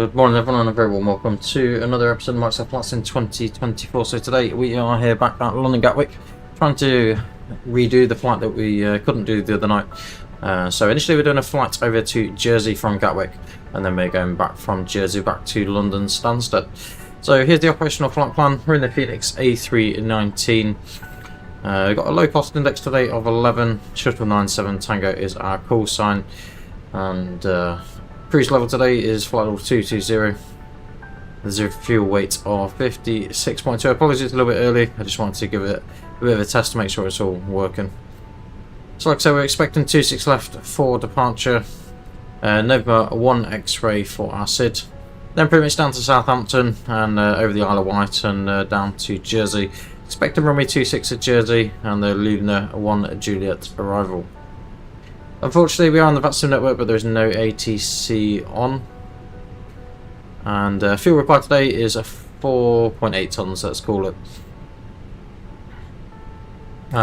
Good morning everyone and a very warm welcome to another episode of Microsoft Flights in 2024. So today we are here back at London Gatwick trying to redo the flight that we couldn't do the other night. So initially we're doing a flight over to Jersey from Gatwick, and then we're going back from Jersey back to London Stansted. So here's the operational flight plan. We're in the Phoenix A319. We've got a low cost index today of 11. Shuttle 97 Tango is our call sign, and cruise level today is flight level 220. There's a fuel weight of 56.2. Apologies, it's a little bit early. I just wanted to give it a bit of a test to make sure it's all working. So like I said, we're expecting 26 left for departure. November 1 X-ray for our SID. Then pretty much down to Southampton and over the Isle of Wight and down to Jersey. Expecting runway 26 at Jersey and the Luna 1 Juliet arrival. Unfortunately, we are on the VATSIM network, but there is no ATC on. And fuel required today is a 4.8 tons, let's call it.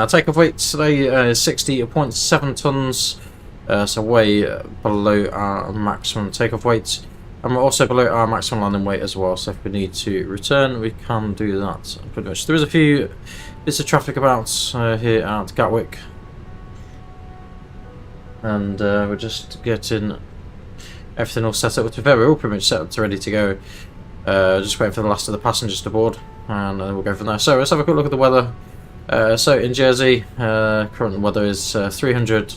Takeoff weight today is 60.7 tons, so way below our maximum takeoff weight. And we're also below our maximum landing weight as well, so if we need to return, we can do that pretty much. There is a few bits of traffic about here at Gatwick. And we're just getting everything all set up. To be fair, we're all pretty much set up to ready to go. Just waiting for the last of the passengers to board, and then we'll go from there. So let's have a quick look at the weather. So in Jersey, current weather is 300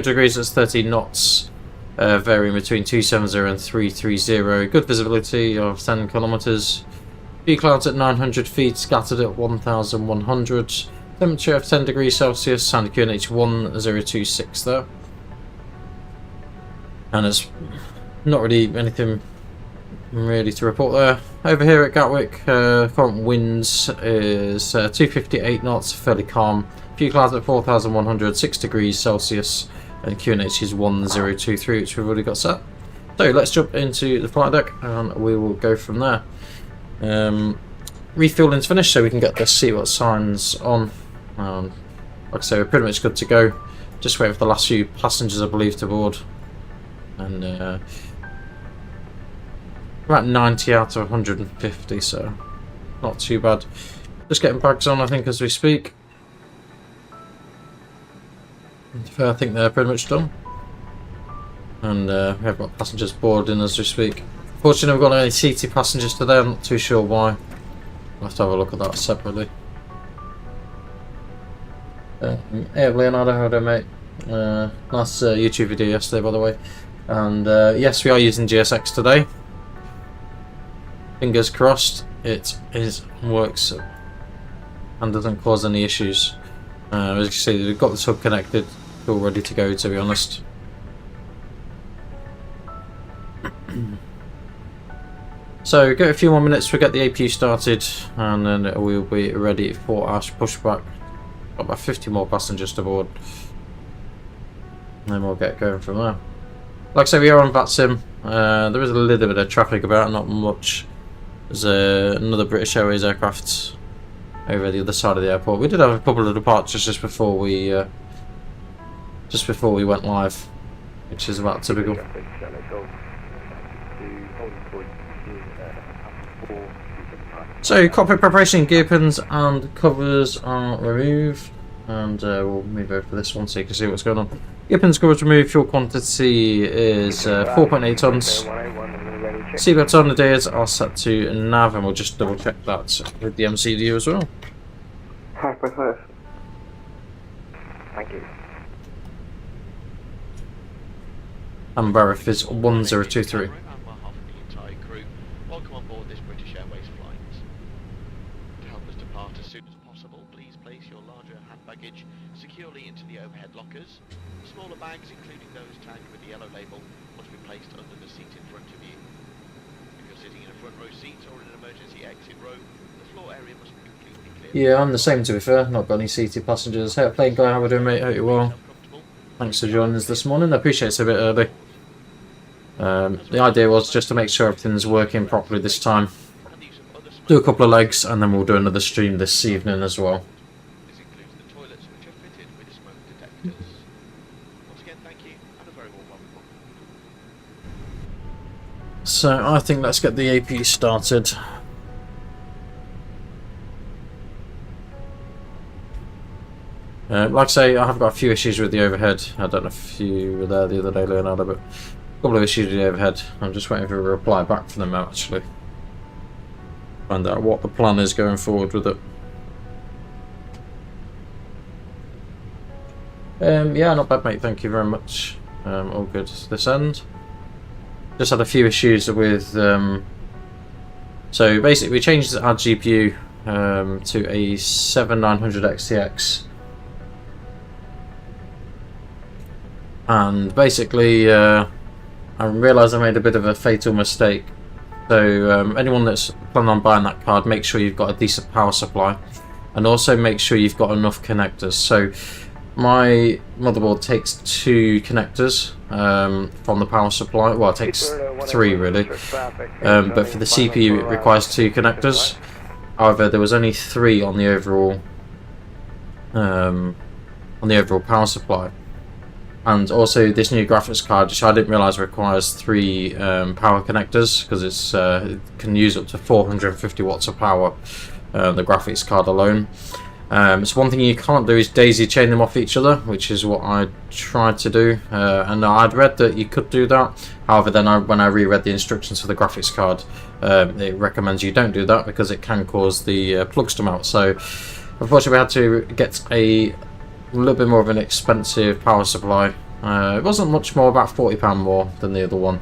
degrees, that's 13 knots, varying between 270 and 330. Good visibility of 10 kilometers. Few clouds at 900 feet, scattered at 1,100. Temperature of 10 degrees Celsius and QNH 1026 there. And there's not really anything really to report there. Over here at Gatwick, current winds is 258 knots, fairly calm. Few clouds at 4,100, 6 degrees Celsius, and QNH is 1023, which we've already got set. So let's jump into the flight deck and we will go from there. Refueling's finished, so we can get the seatbelt signs on. Like I say, we're pretty much good to go. Just waiting for the last few passengers, I believe, to board. And about 90 out of 150, so not too bad. Just getting bags on, I think, as we speak. I think they're pretty much done. And we have got passengers boarding as we speak. Fortunately, we've got any seated passengers today. I'm not too sure why. We'll have to have a look at that separately. Hey Leonardo, how do you, mate? Nice YouTube video yesterday, by the way. And yes, we are using GSX today. Fingers crossed it works and doesn't cause any issues. As you can see, we've got the hub connected, all ready to go, to be honest. So give it a few more minutes, we'll get the APU started, and then we'll be ready for our pushback. Got about 50 more passengers to board, and then we'll get going from there. Like I say, we are on VATSIM. There is a little bit of traffic about, not much. There's another British Airways aircraft over the other side of the airport. We did have a couple of departures just before we went live, which is about typical. So cockpit preparation, gear pins and covers are removed, and we'll move over to this one so you can see what's going on. Gear pins, covers removed. Fuel quantity is 4.8 tons. Seatbelts on the days are set to nav, and we'll just double check that with the MCDU as well. Hi, Professor. Thank you. And Barif is 1023. Welcome on board this British Airways flight. To help us depart as soon as possible, please place your larger hand baggage securely into the overhead lockers. Smaller bags, including those tagged with the yellow label, must be placed under the seat in front of you. If you're sitting in a front row seat or in an emergency exit row, the floor area must be completely clear. Yeah, I'm the same, to be fair. Not got any seated passengers. Hey, plane guy, how we doing, mate? Hope you're well. Thanks for joining us this morning. I appreciate it's a bit early. The idea was just to make sure everything's working properly this time. Do a couple of legs, and then we'll do another stream this evening as well. This includes the toilets, which are fitted with smoke detectors. Once again, thank you, and a very warm welcome. So I think let's get the AP started. Like I say, I have got a few issues with the overhead. I don't know if you were there the other day, Leonardo, but a couple of issues with the overhead. I'm just waiting for a reply back from them actually. Find out what the plan is going forward with it. Yeah, not bad, mate. Thank you very much. All good this end. Just had a few issues with. So basically, we changed our GPU to a 7900 XTX. And basically, I realised I made a bit of a fatal mistake. So anyone that's planning on buying that card, make sure you've got a decent power supply, and also make sure you've got enough connectors. So my motherboard takes 2 connectors from the power supply. Well, it takes 3 really, but for the CPU it requires 2 connectors. However, there was only 3 on the overall power supply. And also this new graphics card, which I didn't realise requires 3 power connectors, because it can use up to 450 watts of power, the graphics card alone. So one thing you can't do is daisy chain them off each other, which is what I tried to do, and I'd read that you could do that. However, then when I reread the instructions for the graphics card, it recommends you don't do that because it can cause the plugs to melt. So unfortunately we had to get a little bit more of an expensive power supply. It wasn't much more, about £40 more than the other one,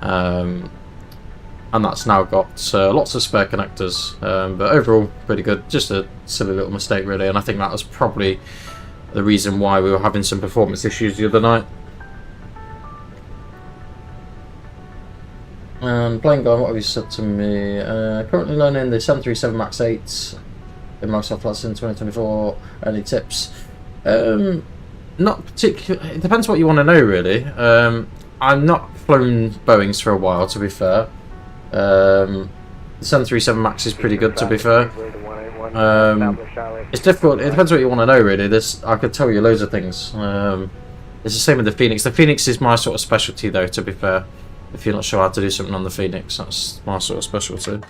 and that's now got lots of spare connectors, but overall pretty good. Just a silly little mistake really, and I think that was probably the reason why we were having some performance issues the other night. Playing Guy, what have you said to me? Currently learning the 737 MAX 8 in Microsoft Flight Sim 2024. Any tips? Not particular. It depends what you want to know, really. I'm not flown Boeings for a while, to be fair. The 737 MAX is pretty good, to be fair. It's difficult. It depends what you want to know, really. I could tell you loads of things. It's the same with the Phoenix. The Phoenix is my sort of specialty, though, to be fair. If you're not sure how to do something on the Phoenix, that's my sort of specialty.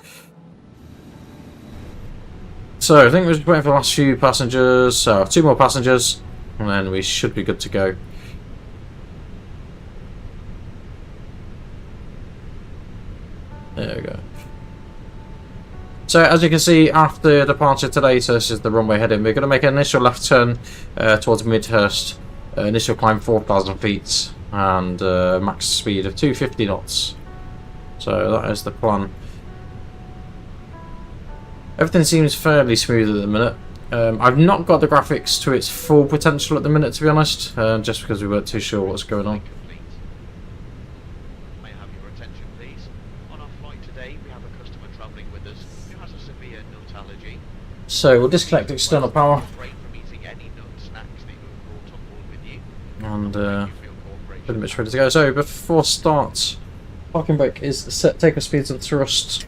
So I think we're just waiting for the last few passengers. So 2 more passengers, and then we should be good to go. There we go. So as you can see, after departure today, so this is the runway heading, we're going to make an initial left turn towards Midhurst. Initial climb 4,000 feet and max speed of 250 knots. So that is the plan. Everything seems fairly smooth at the minute. I've not got the graphics to its full potential at the minute, to be honest, just because we weren't too sure what's going on. May I have your attention, please? On our flight today, we have a customer travelling with us who has a severe nut allergy. So we'll disconnect external power. And pretty much ready to go. So before start, parking brake is set. Takeoff speeds and thrust.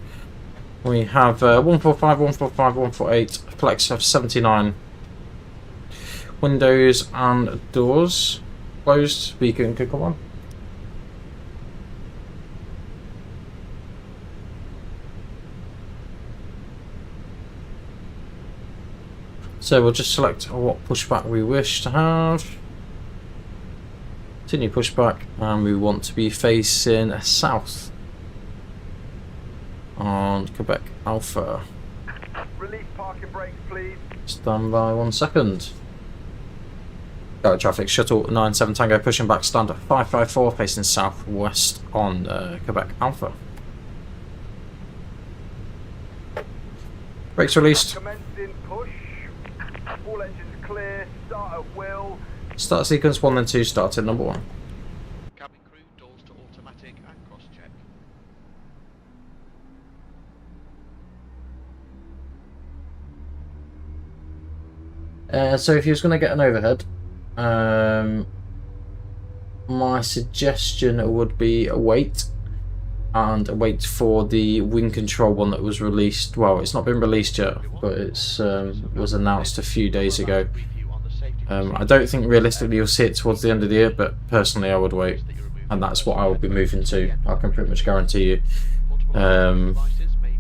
We have 145, 145, 148, flex of 79. Windows and doors closed. Beacon could come on. So we'll just select what pushback we wish to have. Continue pushback, and we want to be facing south on Quebec Alpha. Release parking brakes, please. Stand by 1 second. Got traffic, shuttle 97 Tango pushing back, stand at 554 facing southwest on Quebec Alpha. Brakes released. Commencing push. All engines clear. Start at will. Start sequence 1 then 2, start at number 1. Cabin crew, doors to automatic and cross-check. So if you was going to get an overhead, my suggestion would be wait for the wing control one that was released. Well, it's not been released yet, but it's was announced a few days ago. I don't think realistically you'll see it towards the end of the year, but personally I would wait. and that's what I will be moving to. I can pretty much guarantee you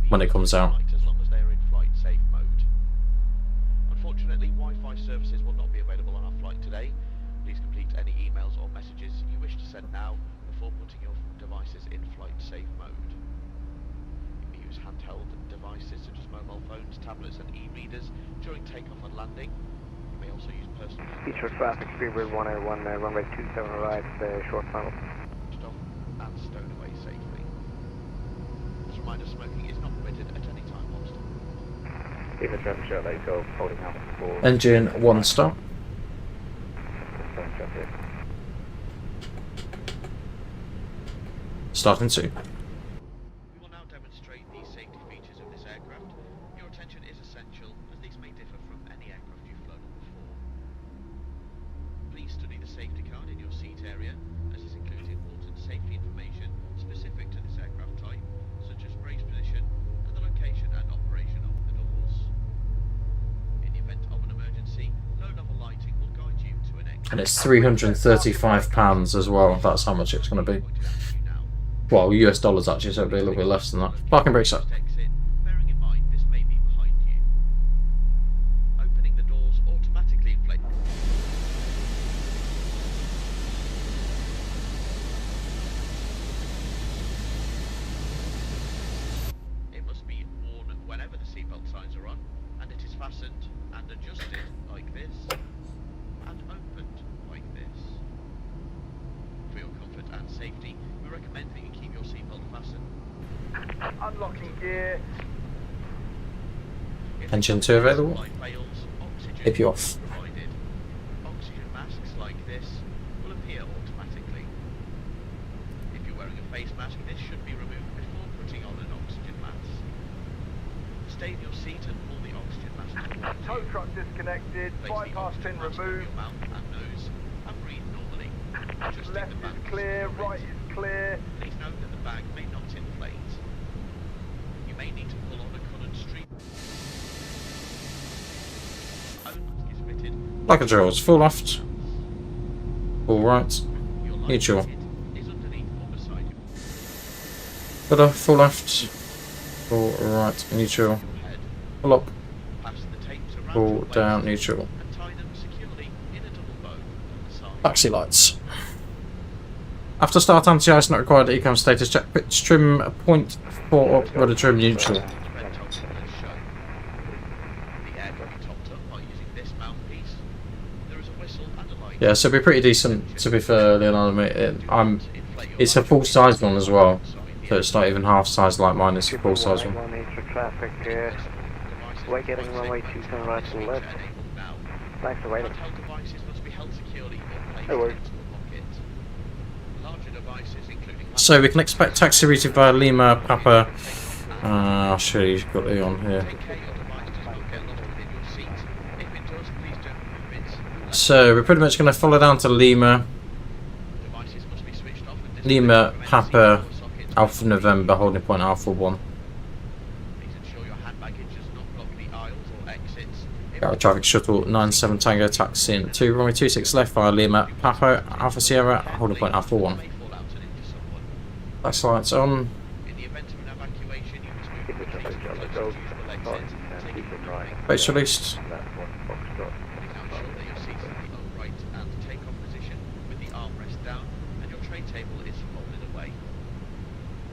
when it comes out. As long as they are in flight safe mode. Unfortunately, Wi-Fi services will not be available on our flight today. Please complete any emails or messages you wish to send now before putting your devices in flight safe mode. You may use handheld devices such as mobile phones, tablets and e-readers during takeoff and landing. You may also use personal... Feature traffic, Speedbird 101, runway 27 right, short final. ...off and stowed away safely. As a reminder, smoking is not permitted at any time whilst on. Even traffic show, let go, holding out for... Engine 1 stop. Starting 2. We will now demonstrate the safety features of this aircraft. Your attention is essential, as these may differ from any aircraft you've flown on before. Please study the safety card in your seat area, as this includes important safety information specific to this aircraft type, such as brace position and the location and operation of the doors. In the event of an emergency, low-level lighting will guide you to an exit. And it's £335 as well. That's how much it's going to be. Well, US dollars actually, so it'll be a little bit less than that. Parking brake set. Exit, bearing in mind this may be behind you. Opening the doors automatically inflate. It must be worn whenever the seatbelt signs are on, and it is fastened and adjusted like this, and opened like this. For your comfort and safety, we recommend that you keep your seatbelt fastened. Unlocking gear. If Engine the 2 available. supply fails, oxygen If you're is off. provided. Oxygen masks like this will appear automatically. If you're wearing a face mask, this should be removed before putting on an oxygen mask. Stay in your seat and pull the oxygen mask towards Tow you. truck disconnected. Place the Bypass oxygen pin mask over removed. your mouth and nose and breathe normally. Adjusting Left the band is clear. secure Right it. is clear. Please note that the bag may not inflate. You may need to pull on a coloured stream. Own mask is fitted. Like a drills. Full left. Full right. Your life Neutral. jacket is underneath or beside you. Rudder. Full left. Full right. Neutral. Your head. Full up. Pass the tapes around Full your down. waist Neutral. and tie them securely in a double bow at the side. Taxi lights. After start, anti-ice not required. Econ status check. Pitch trim 0.4 up. Rudder trim neutral. Red top as shown. The air can be topped up by using this mouthpiece. There is a whistle and a light. Yeah, so it'll be pretty decent, to be fair, Leonardo, mate. It's a full-size one as well. So it's not even half-size like mine, it's a full-size one. Traffic, we're getting runway 27 right to the left. Thanks for waiting. Handheld devices must be held securely or placed No worries. into a pocket. Larger devices, including So we can expect taxi routed via Lima, Papa. I'll show you, you've got it on here. take care your device does not get lost within your seat. If it does, please don't remove it. So we're pretty much going to follow down to Lima, Devices must be switched off and Lima, disconnected from any Papa, power sockets. Alpha November, holding point Alpha 1. Please ensure your hand baggage does not block the aisles or exits. Got a traffic shuttle 97 Tango taxi in 2 runway 26 left via Lima, Papa, Alpha Sierra, holding point Alpha 1. May fall out and into someone. That's lights on. In the event of an evacuation, you must move Keep it quickly to the traffic, closest go. usable exit, taking everything. Base released. That's one, Foxtrot. Please now ensure that your seat is in the upright and take-off position with the armrest down and your tray table is folded away.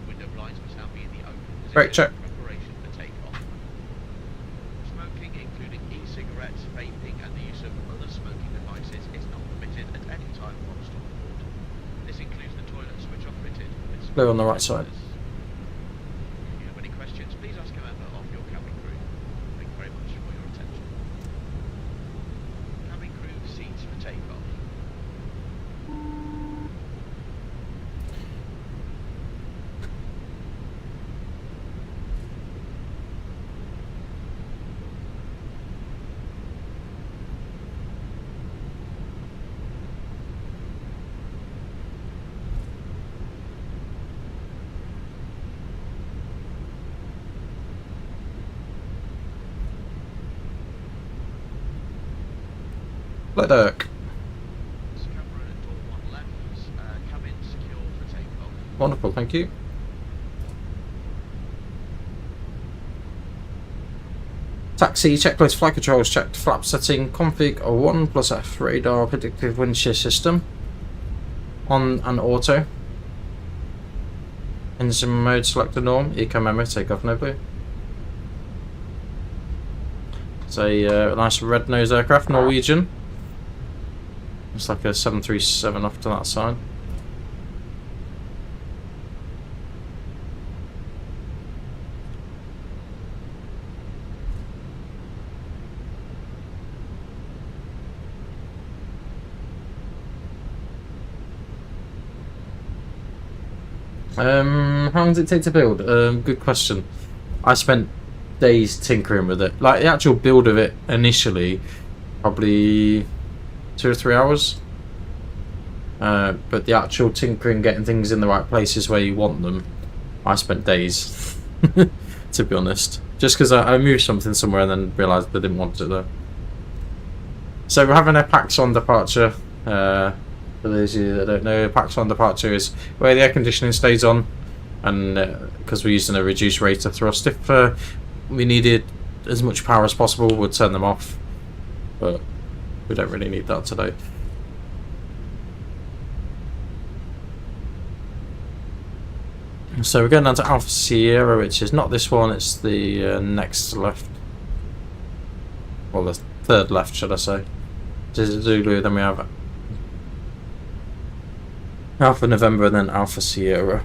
Window blinds must now be in the open position Brake check. in preparation for take-off. Smoking, including e-cigarettes, vaping and the use of other smoking devices is not permitted at any time whilst on board. This includes the toilet switch off fitted with Blue on the right side. If you have any questions, please ask a member of your cabin crew. Thank you very much for your attention. Cabin crew seats for takeoff. Let Dirk. Camera at door 1 left, cabin secure Wonderful, thank you. Taxi checklist, flight controls checked, flap setting, config 1 plus F, radar, predictive wind shear system, on and auto. Engine mode, select a norm, eco memo, take off no blue. It's a nice red nose aircraft, Norwegian. It's like a 737 off to that side. How long does it take to build? Good question. I spent days tinkering with it. Like the actual build of it initially, probably 2 or 3 hours. But the actual tinkering, getting things in the right places where you want them, I spent days. To be honest, just because I moved something somewhere and then realised I didn't want it there. So we're having a PAX on departure. For those of you that don't know, PAX on departure is where the air conditioning stays on, and because we're using a reduced rate of thrust, if we needed as much power as possible, we'd turn them off, but we don't really need that today. So we're going down to Alpha Sierra, which is not this one, it's the next left, well the third left should I say. This is Zulu, then we have Alpha November and then Alpha Sierra.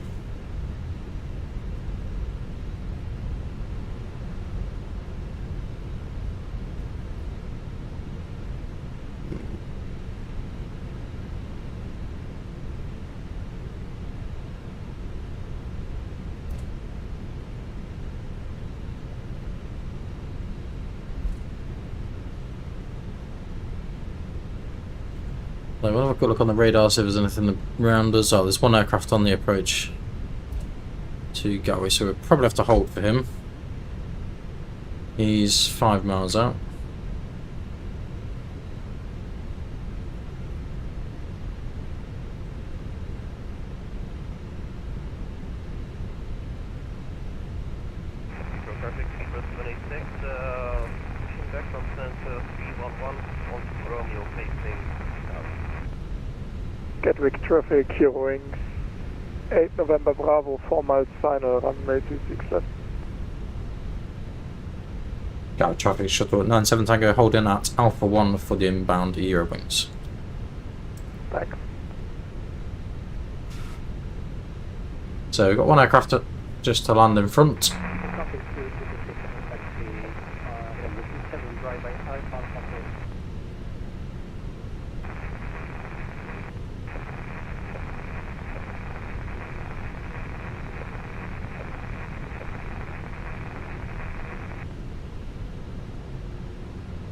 So we'll have a quick look on the radar, see if there's anything around us. Oh, there's one aircraft on the approach to Gatwick, so we'll probably have to hold for him. He's 5 miles out. Traffic 786, pushing back from center 311 on Romeo facing Gatwick traffic, heroing 8 November Bravo, 4 miles final, runway 26 left. Gatwick traffic shuttle at 97 Tango, holding at Alpha 1 for the inbound Eurowings. Thanks. So we've got one aircraft just to land in front. Traffic to the taxi, number 27 driver Alpha.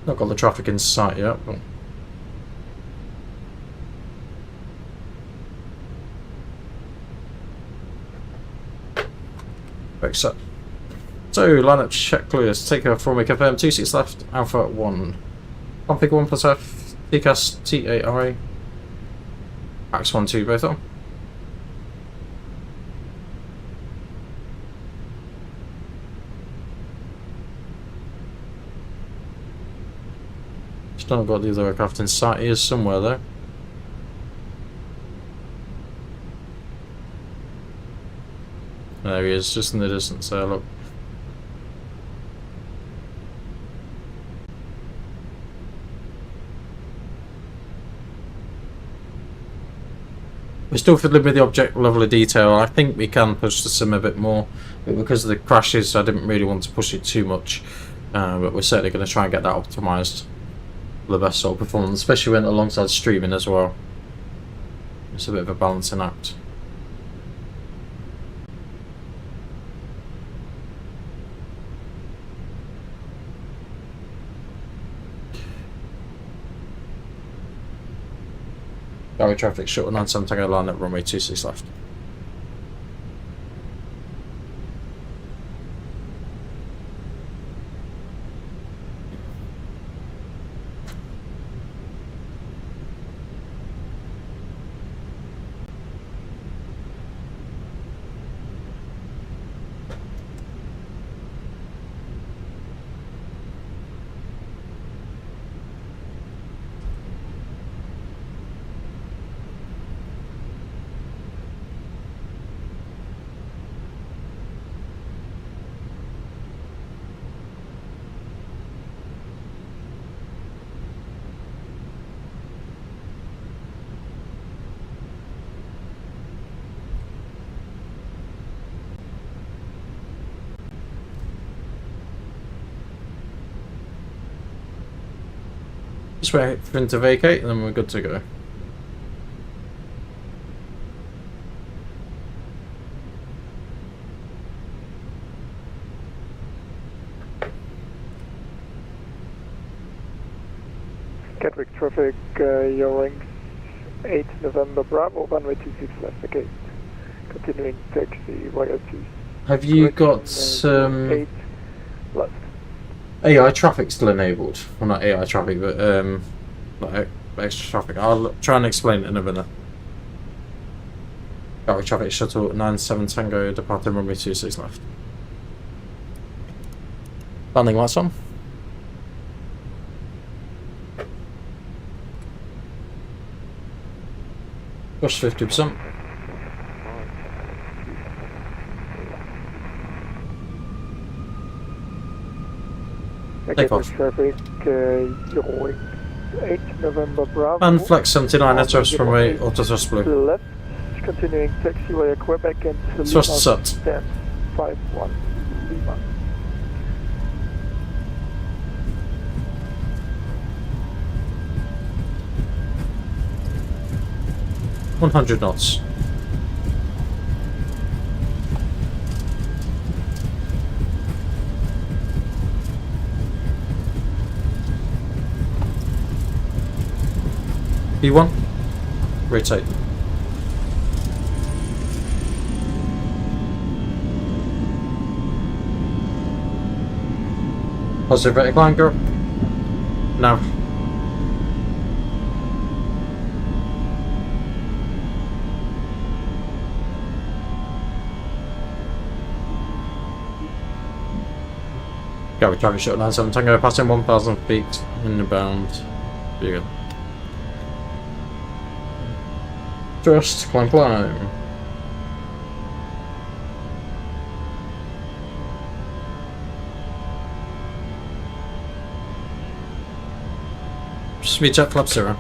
Not got the traffic in sight yet, but set. So line up checklist, take off from confirm 26 left, Alpha 1. Config 1 plus F, TCAS TAI, Max 1 2 both on. Still not got the other aircraft in sight. He is somewhere though. There he is, just in the distance there, look. We're still fiddling with the object level of detail. I think we can push the sim a bit more, but because of the crashes I didn't really want to push it too much, but we're certainly going to try and get that optimised for the best sort of performance, especially when alongside streaming as well. It's a bit of a balancing act. Gatwick traffic shuttle 97 Tango line at runway 26 left. Just wait for him to vacate and then we're good to go. Gatwick traffic, your wings 8 November Bravo, runway 26 left the gate. Continuing taxi via 2. Have you got 8 left. AI traffic still enabled? Well, not AI traffic, but like extra traffic. I'll try and explain it in a minute. Gatwick traffic shuttle 97 Tango departing runway 26 left. Landing lights on. Push 50%. Take off. Traffic, your wings 8 November Bravo. And flex 79 SRS runway auto thrust blue. Left, continuing taxi via Quebec and Thrust set. Stand 51 Lima. $100 knots. B1, rotate. Positive vertical angle. Now. Gatwick traffic shuttle 97 Tango passing 1,000 feet inbound. Very good. Thrust, climb. Speed jet flap 0.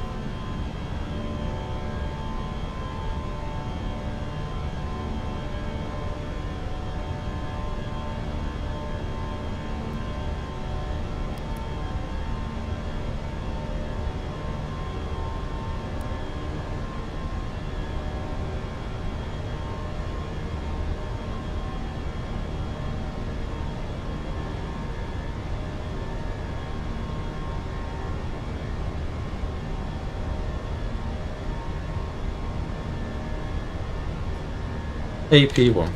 AP1.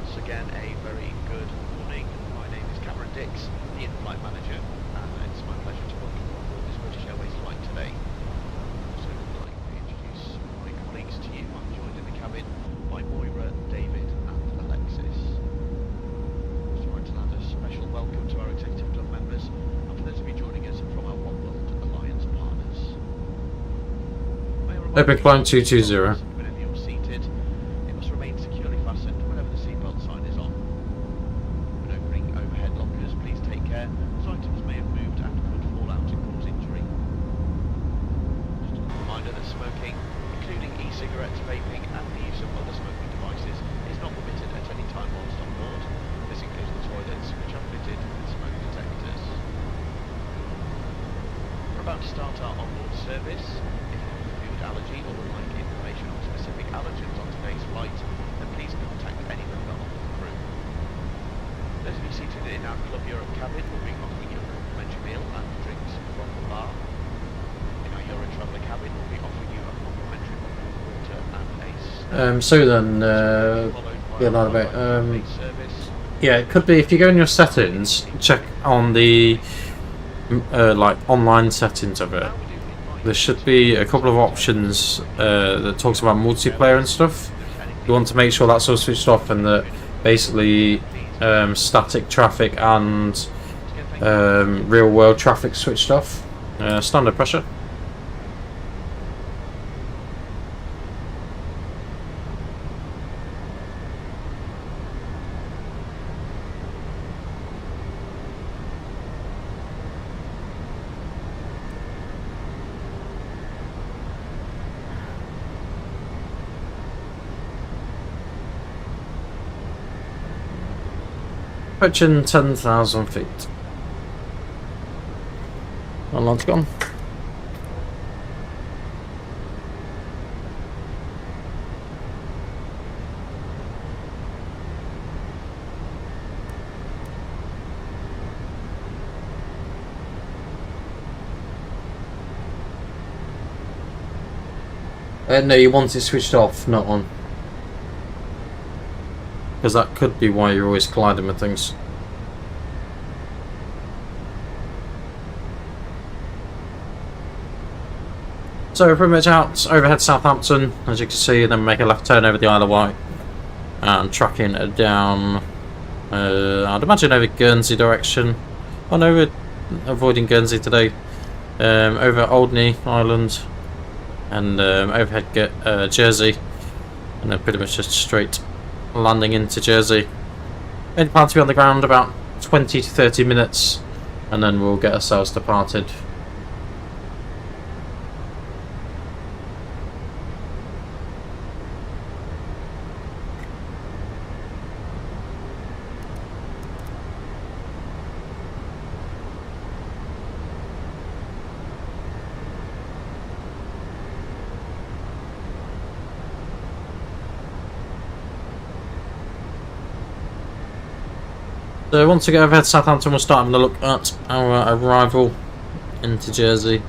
Once again, a very good morning. My name is Cameron Dix, the in-flight manager, and it's my pleasure to welcome you on board this British Airways flight today. So I'd like to introduce my colleagues to you. I'm joined in the cabin by Moira, David, and Alexis. So I'd like to add a special welcome to our executive club members, and for those of you joining us from our One World Alliance partners. Open climb 220. Whenever you're seated, it must remain securely fastened whenever the seatbelt sign is on. When opening overhead lockers, please take care, as items may have moved and could fall out and cause injury. Just a reminder that smoking, including e-cigarettes, vaping, and the use of other smoking devices, is not permitted at any time whilst on board. This includes the toilets, which are fitted with smoke detectors. We're about to start our onboard service. If you have a food allergy or would like information on specific allergens on today's flight, then please contact any member of the crew. Those of you seated in our Club Europe cabin will be offering you a complimentary meal and drinks from the bar. In our Euro Traveller cabin we'll be offering you a complimentary bottle of water and a So then, yeah, not a bit. Yeah, it could be if you go in your settings, check on the like online settings of it. There should be a couple of options that talks about multiplayer and stuff. You want to make sure that's all switched off and that basically static traffic and real world traffic switched off. Standard pressure. Approaching 10,000 feet. Alarm's gone. No, you want it switched off, not on. Because that could be why you're always colliding with things. So we're pretty much out overhead Southampton, as you can see, then make a left turn over the Isle of Wight and tracking down, I'd imagine over Guernsey direction. Oh no, we're avoiding Guernsey today. Over Alderney Island and overhead Jersey, and then pretty much just straight landing into Jersey. Only plan to be on the ground about 20 to 30 minutes, and then we'll get ourselves departed. So once we get overhead Southampton, we'll start having a look at our arrival into Jersey.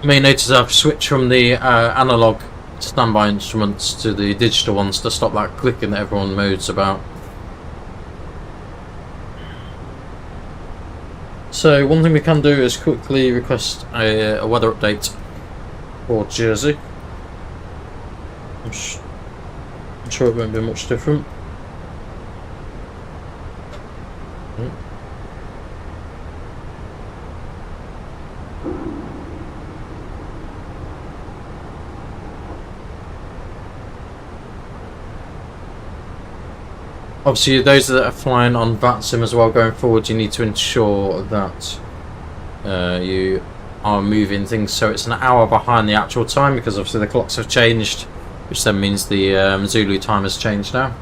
You may notice I've switched from the analog standby instruments to the digital ones to stop that clicking that everyone moans about. So one thing we can do is quickly request a weather update for Jersey. I'm sure it won't be much different. Obviously, those that are flying on VATSIM as well going forward, you need to ensure that you are moving things so it's an hour behind the actual time, because obviously the clocks have changed, which then means the Zulu time has changed now.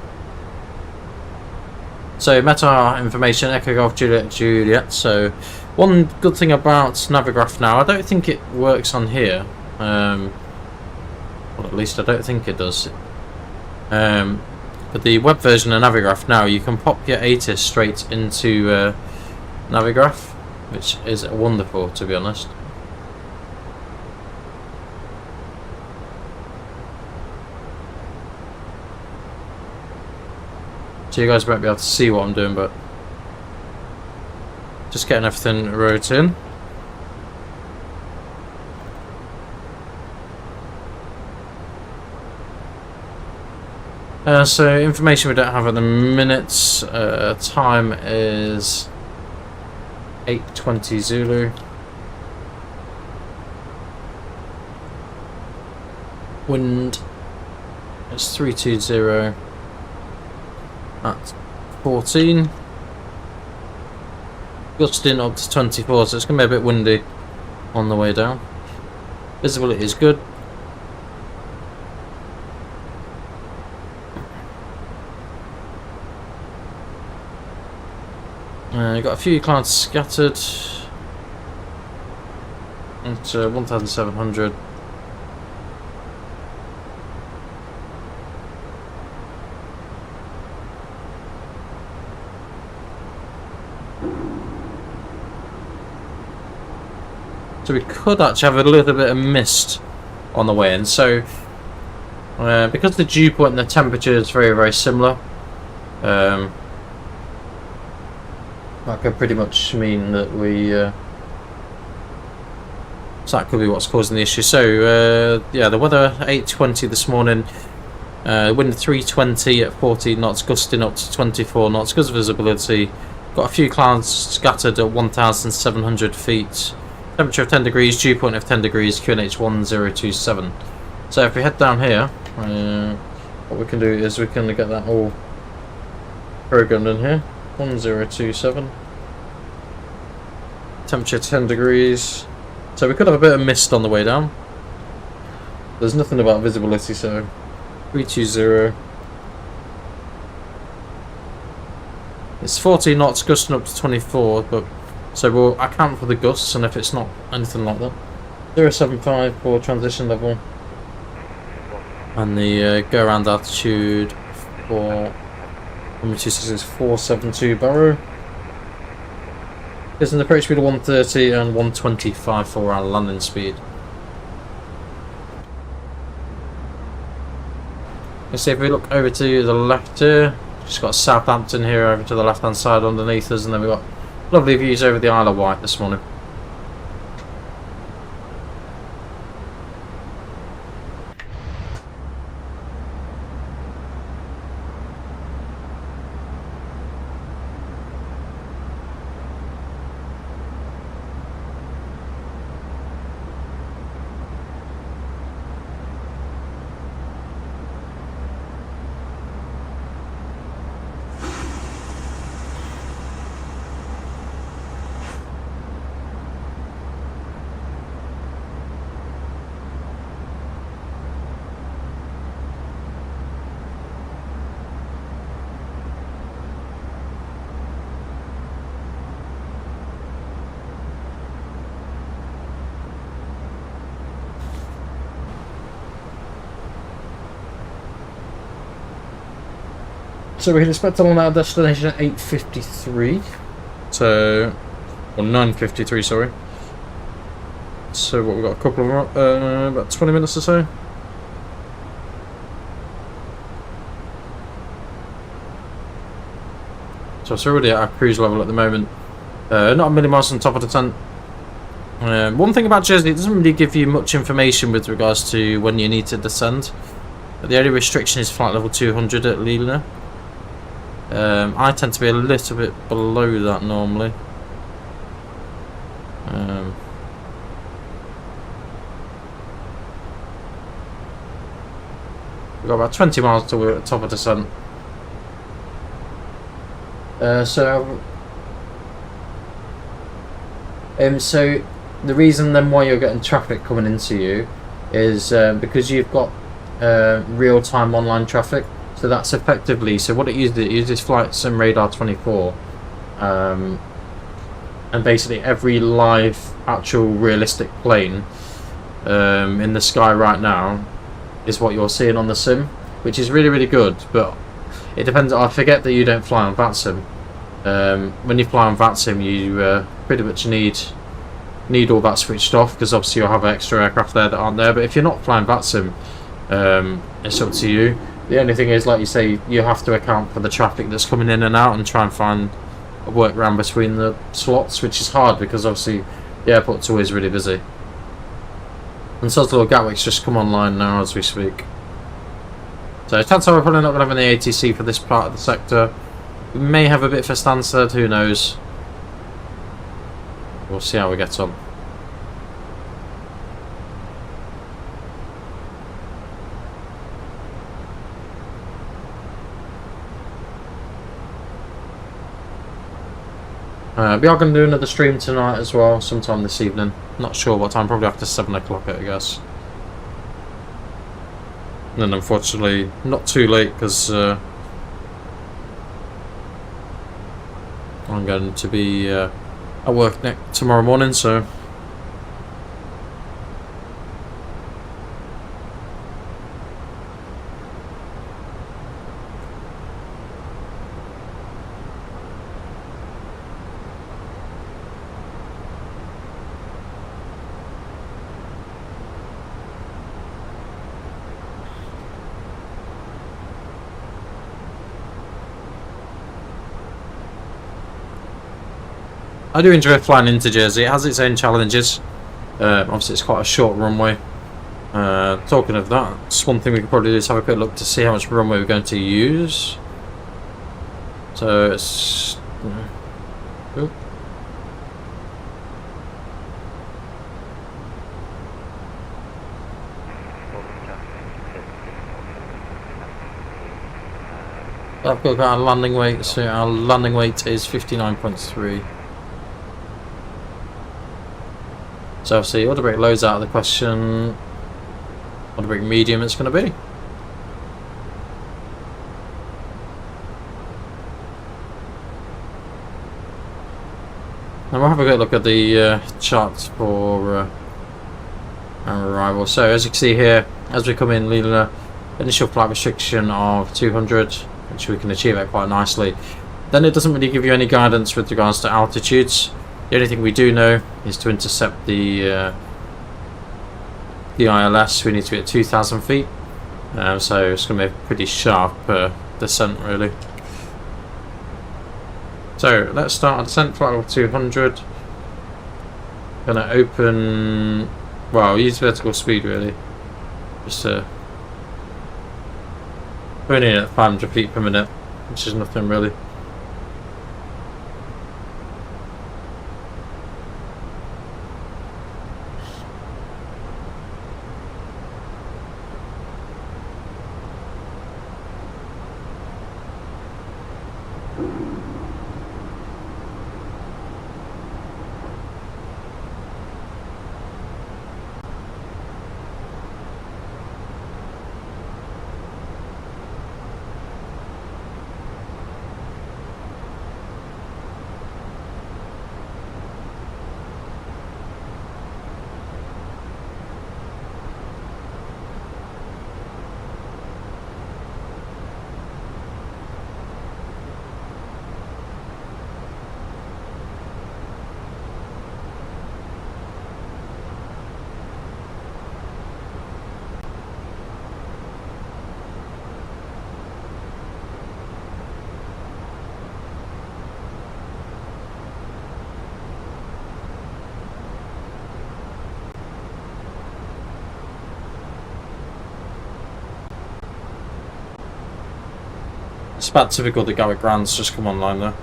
So Meta information, Echo Golf Juliet Juliet. So one good thing about Navigraph now, I don't think it works on here. Well, at least I don't think it does. But the web version of Navigraph now, you can pop your ATIS straight into Navigraph, which is wonderful, to be honest. So you guys won't be able to see what I'm doing, but just getting everything wrote in. So information we don't have at the minute. Time is 8:20 Zulu. Wind is 320 at 14. Gusting up to 24, so it's going to be a bit windy on the way down. Visibility is good. Got a few clouds scattered into 1,700. So we could actually have a little bit of mist on the way in. So because the dew point and the temperature is very, very similar, that could pretty much mean that we So that could be what's causing the issue. So yeah, the weather 8:20 this morning. Wind 320 at 14 knots, gusting up to 24 knots. Good visibility. Got a few clouds scattered at 1,700 feet. Temperature of 10 degrees, dew point of 10 degrees, QNH 1027. So if we head down here, what we can do is we can get that all programmed in here. 1027. Temperature 10 degrees. So we could have a bit of mist on the way down. There's nothing about visibility, so 320. It's 14 knots, gusting up to 24, but so we'll account for the gusts, and if it's not anything like that, 075 for transition level, and the go around altitude for 472 Barrow. There's an approach speed of 130 and 125 for our landing speed. Let's see if we look over to the left here. Just got Southampton here over to the left hand side underneath us, and then we've got lovely views over the Isle of Wight this morning. So we can expect to land our destination at 8:53. So, or 9:53, sorry. So what, we've got a couple of about 20 minutes or so. So it's already at our cruise level at the moment. Not a million miles on top of the tent. One thing about Jersey, it doesn't really give you much information with regards to when you need to descend. The only restriction is flight level 200 at Lille. I tend to be a little bit below that normally. We've got about 20 miles till we're at the top of the descent. So the reason then why you're getting traffic coming into you is because you've got real-time online traffic. So that's effectively, so what it uses Flight Sim Radar 24, and basically every live, actual, realistic plane in the sky right now is what you're seeing on the sim, which is really, really good. But it depends. I forget that you don't fly on VATSIM. When you fly on VATSIM, you pretty much need all that switched off, because obviously you'll have extra aircraft there that aren't there. But if you're not flying VATSIM, it's up to you. The only thing is, like you say, you have to account for the traffic that's coming in and out and try and find a workaround between the slots, which is hard because obviously the airport's always really busy. And London Gatwick's just come online now as we speak. So chances are we're probably not going to have any ATC for this part of the sector. We may have a bit for Stansted, who knows. We'll see how we get on. We are going to do another stream tonight as well, sometime this evening. Not sure what time, probably after 7 o'clock, I guess. And then unfortunately, not too late, because I'm going to be at work tomorrow morning, so... I do enjoy flying into Jersey. It has its own challenges. Obviously it's quite a short runway. Talking of that, it's one thing we could probably do is have a quick look to see how much runway we're going to use. So it's... Oop. I've got our landing weight, so our landing weight is 59.3. So obviously auto brake loads out of the question. Auto brake medium it's going to be. And we'll have a good look at the charts for our arrival. So as you can see here, as we come in, leaving an initial flight restriction of 200, which we can achieve it quite nicely. Then it doesn't really give you any guidance with regards to altitudes. The only thing we do know is to intercept the ILS, we need to be at 2,000 feet. So it's going to be a pretty sharp descent, really. So let's start our descent, flight level 200. Going to open, well, use vertical speed really. Just going in at 500 feet per minute, which is nothing really. It's about typical the Gatwick Grand's just come online there.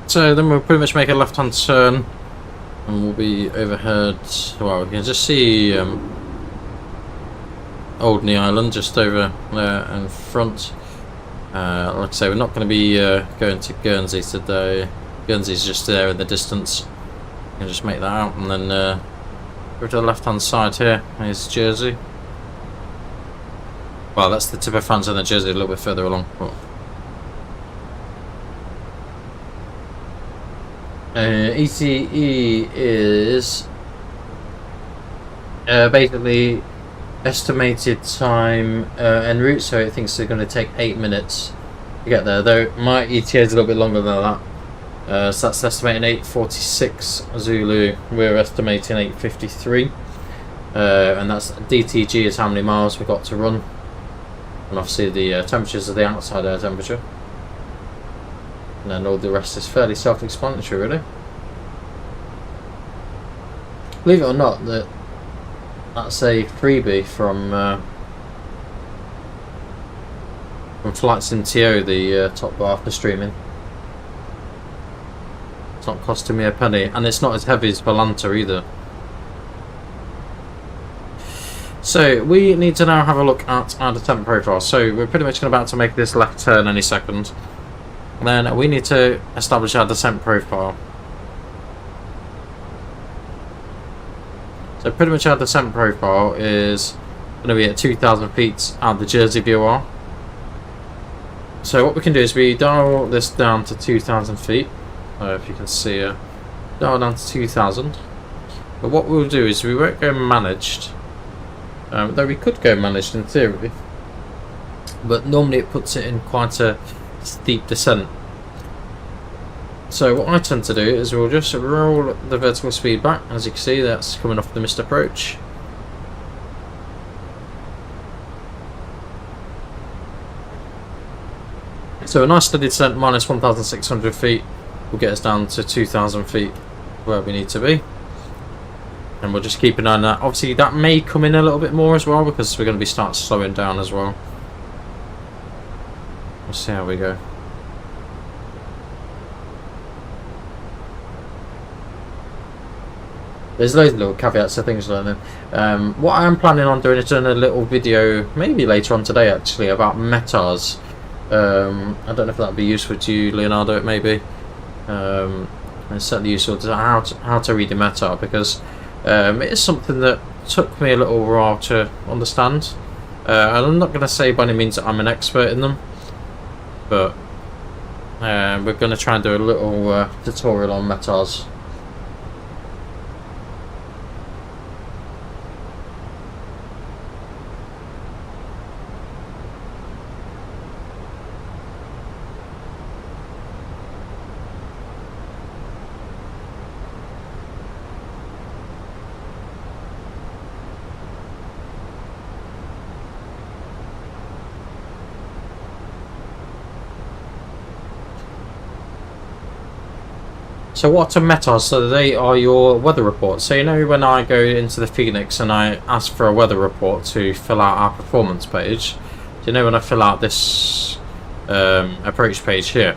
So then we'll pretty much make a left-hand turn, and we'll be overheard. Well, we can just see Old Knee Island just over there in front. Like I say, we're not going to be going to Guernsey today. Guernsey's just there in the distance. You can just make that out, and then go to the left-hand side here. Here's Jersey. Well, that's the tip of France, and then Jersey a little bit further along. Oh. ECE is basically estimated time en route, so it thinks they're going to take 8 minutes to get there, though my ETA is a little bit longer than that. So that's estimating 8:46 Zulu, we're estimating 8:53, and that's DTG is how many miles we've got to run, and obviously the temperatures are the outside air temperature. And then all the rest is fairly self-explanatory, really. Believe it or not, that's a freebie from Flights in TO, the top bar for streaming. It's not costing me a penny, and it's not as heavy as Volanta either. So we need to now have a look at our descent profile. So we're pretty much about to make this left turn any second. Then we need to establish our descent profile. So pretty much our descent profile is going to be at 2,000 feet at the Jersey VOR. So what we can do is we dial this down to 2,000 feet. If you can see, dial down to 2,000. But what we'll do is we won't go managed, though we could go managed in theory. But normally it puts it in quite a steep descent. So what I tend to do is we'll just roll the vertical speed back. As you can see, that's coming off the missed approach. So a nice steady descent minus 1,600 feet will get us down to 2,000 feet where we need to be. And we'll just keep an eye on that. Obviously that may come in a little bit more as well, because we're going to be start slowing down as well. We'll see how we go. There's loads of little caveats to things learning. What I am planning on doing is doing a little video, maybe later on today actually, about METARs. I don't know if that would be useful to you, Leonardo. It may be. It's certainly useful to how to read a METAR, because it is something that took me a little while to understand. And I'm not going to say by any means that I'm an expert in them, but we're going to try and do a little tutorial on METARs. So what are METARs? So they are your weather reports. So you know when I go into the Phoenix and I ask for a weather report to fill out our performance page, do you know when I fill out this approach page here?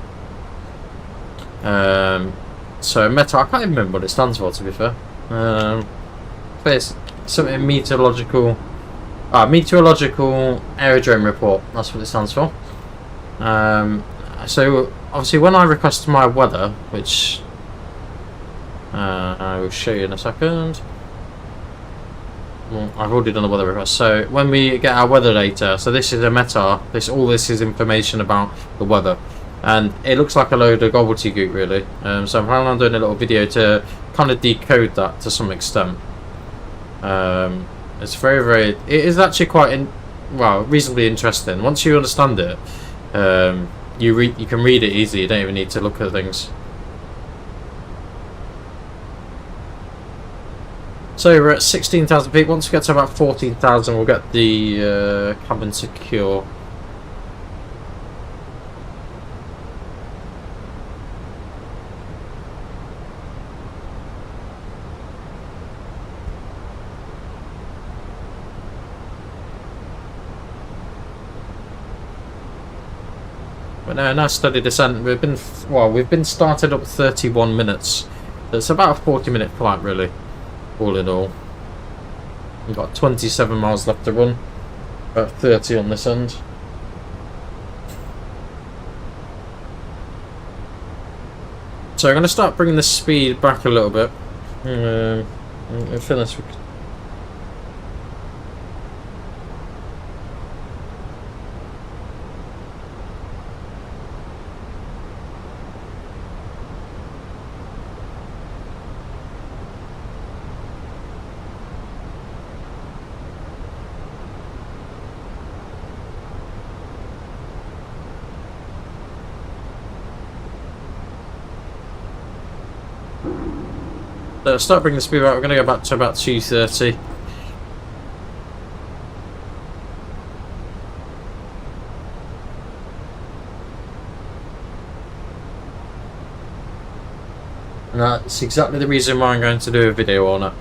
So METAR, I can't even remember what it stands for, to be fair. But it's something meteorological aerodrome report. That's what it stands for. So obviously when I request my weather, which I will show you in a second. Well, I've already done the weather request. So when we get our weather data, so this is a METAR. All this is information about the weather, and it looks like a load of gobbledygook really. So I'm planning on doing a little video to kind of decode that to some extent. It's it is actually quite reasonably interesting. Once you understand it, you can read it easily. You don't even need to look at things. So we're at 16,000 feet. Once we get to about 14,000, we'll get the cabin secure. But now, nice steady descent. We've been started up 31 minutes. It's about a 40-minute flight, really. All in all, we've got 27 miles left to run, about 30 on this end. So I'm going to start bringing the speed back a little bit. Finish. Start bringing the speed back. We're going to go back to about 230. And that's exactly the reason why I'm going to do a video on it.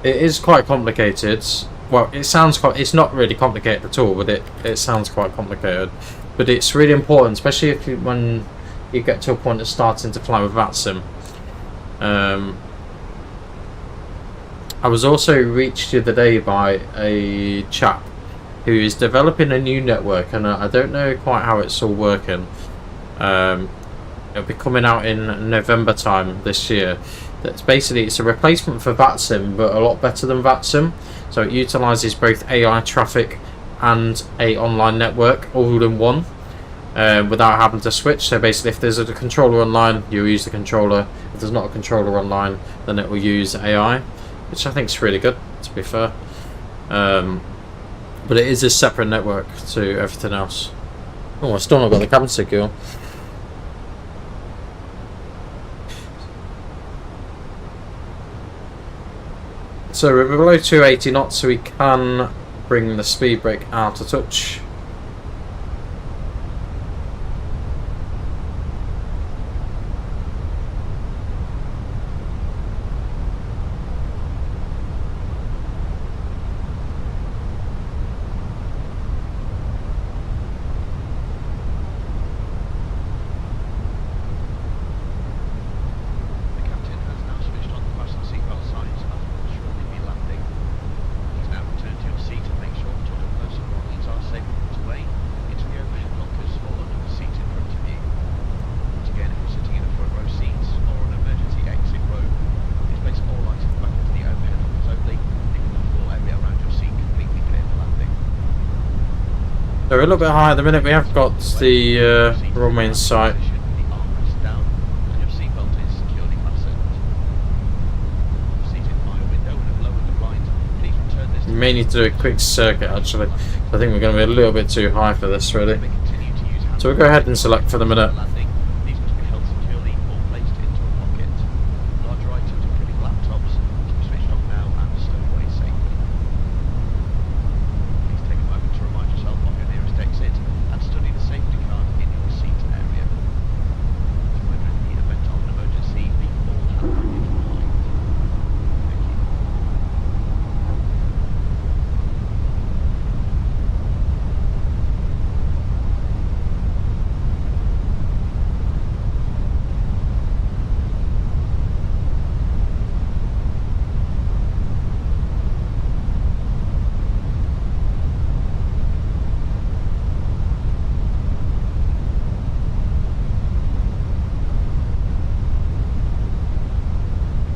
It is quite complicated. Well, it sounds quite. It's not really complicated at all, but it sounds quite complicated. But it's really important, especially when you get to a point of starting to fly with VATSIM. I was also reached the other day by a chap who is developing a new network, and I don't know quite how it's all working. It'll be coming out in November time this year. That's basically, it's a replacement for VATSIM, but a lot better than VATSIM. So it utilises both AI traffic and a online network all in one, without having to switch. So basically, if there's a controller online, you'll use the controller. If there's not a controller online, then it will use AI, which I think is really good, to be fair. But it is a separate network to everything else. Oh, I still not got the cabin secure. So we're below 280 knots, so we can bring the speed brake out a touch. We're a little bit high at the minute. We have got the runway in sight. We may need to do a quick circuit actually. I think we're going to be a little bit too high for this really. So we'll go ahead and select for the minute.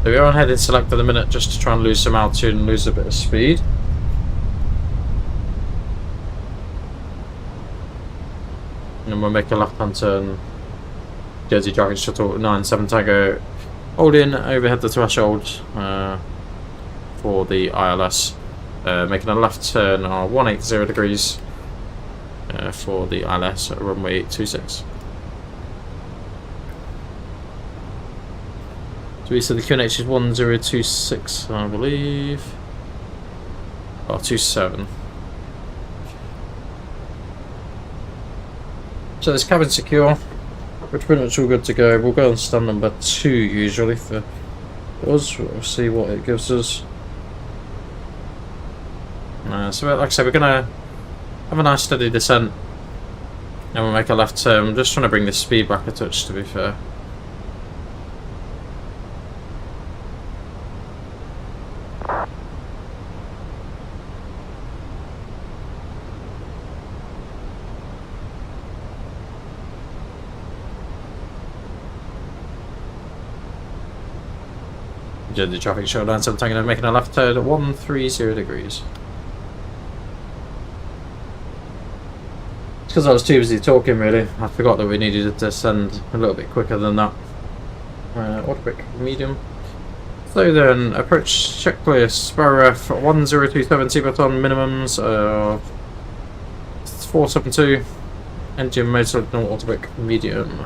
So we're on heading select for the minute just to try and lose some altitude and lose a bit of speed. And then we'll make a left hand turn. Jersey Dragon Shuttle 97 Tango. Hold in, overhead the threshold for the ILS. Making a left turn on 180 degrees for the ILS at runway 26. So we said the QNH is 1026, I believe. Or 27. So this cabin secure. We're pretty much all good to go. We'll go on stand number 2 usually for us. We'll see what it gives us. So like I said, we're going to have a nice steady descent. And we'll make a left turn. I'm just trying to bring the speed back a touch, to be fair. The traffic showdown, so I'm taking making a left turn at 130 degrees. It's because I was too busy talking really. I forgot that we needed to descend a little bit quicker than that. Autopic medium. So then, approach checklist, Sparrow 1027 seatbelt on minimums, 472, engine motor autopic medium.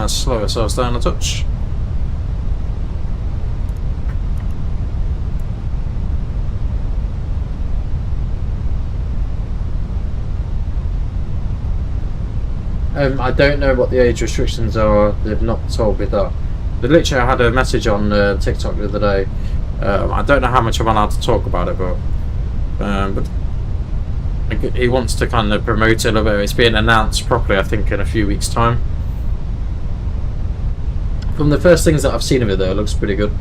Slow ourselves down a touch. I don't know what the age restrictions are. They've not told me that. But literally, I had a message on TikTok the other day. I don't know how much I'm allowed to talk about it, but he wants to kind of promote it a little bit. It's being announced properly, I think, in a few weeks' time. From the first things that I've seen of it, though, it looks pretty good.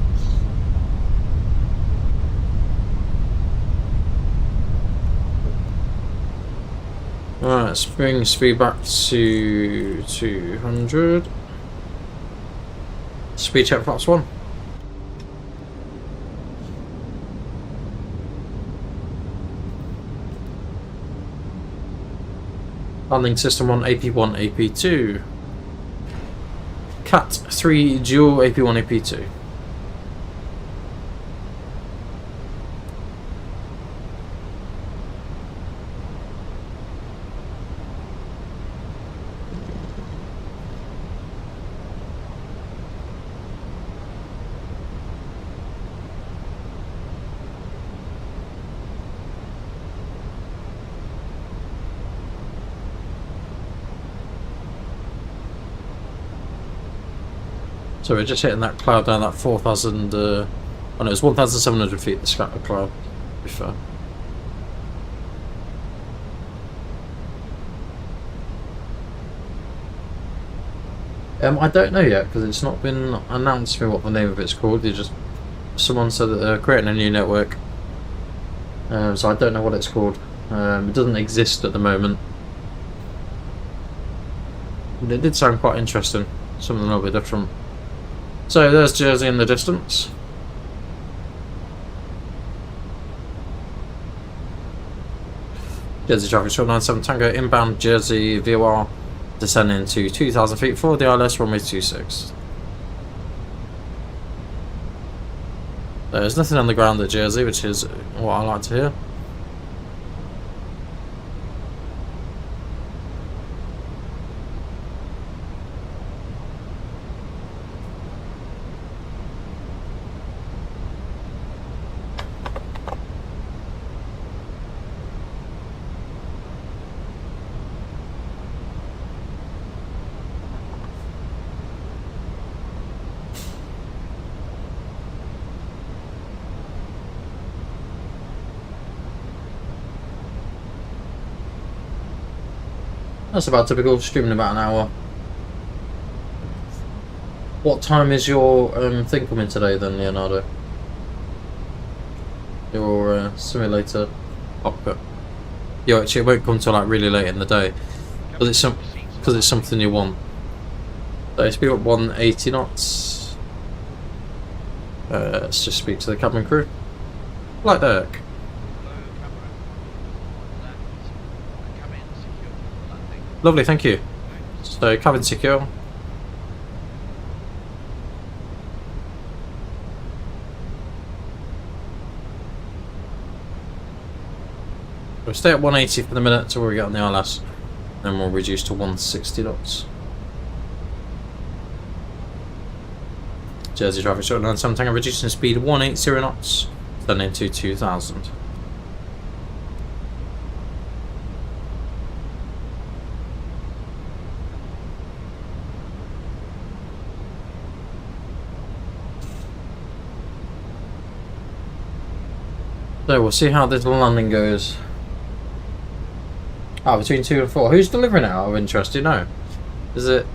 Alright, let's bring speed back to 200. Speed check flaps 1. Landing system 1, AP1, AP2. Cat 3 dual AP1, AP2. So we're just hitting that cloud down, that 4,000, oh no, it was 1,700 feet, the scatter cloud, to be fair. I don't know yet, because it's not been announced to me what the name of it's called. Someone said that they're creating a new network, so I don't know what it's called. It doesn't exist at the moment. But it did sound quite interesting, something a little bit different. So there's Jersey in the distance. Jersey traffic short 97 Tango inbound Jersey VOR descending to 2,000 feet for the ILS runway 26. There's nothing on the ground at Jersey, which is what I like to hear. That's about typical, streaming about an hour. What time is your thing coming today then, Leonardo? Your simulator cockpit. Yeah, actually it won't come till like really late in the day. Because it's something you want. So speed up 180 knots. Let's just speak to the cabin crew. Like that. Lovely, thank you. So, cabin secure. We'll stay at 180 for the minute until we get on the ILS. Then we'll reduce to 160 knots. Jersey traffic short 97 Tango reducing speed 180 knots. Then into 2,000. So we'll see how this landing goes. Between 2 and 4. Who's delivering it out of interest? Do you know? Is it...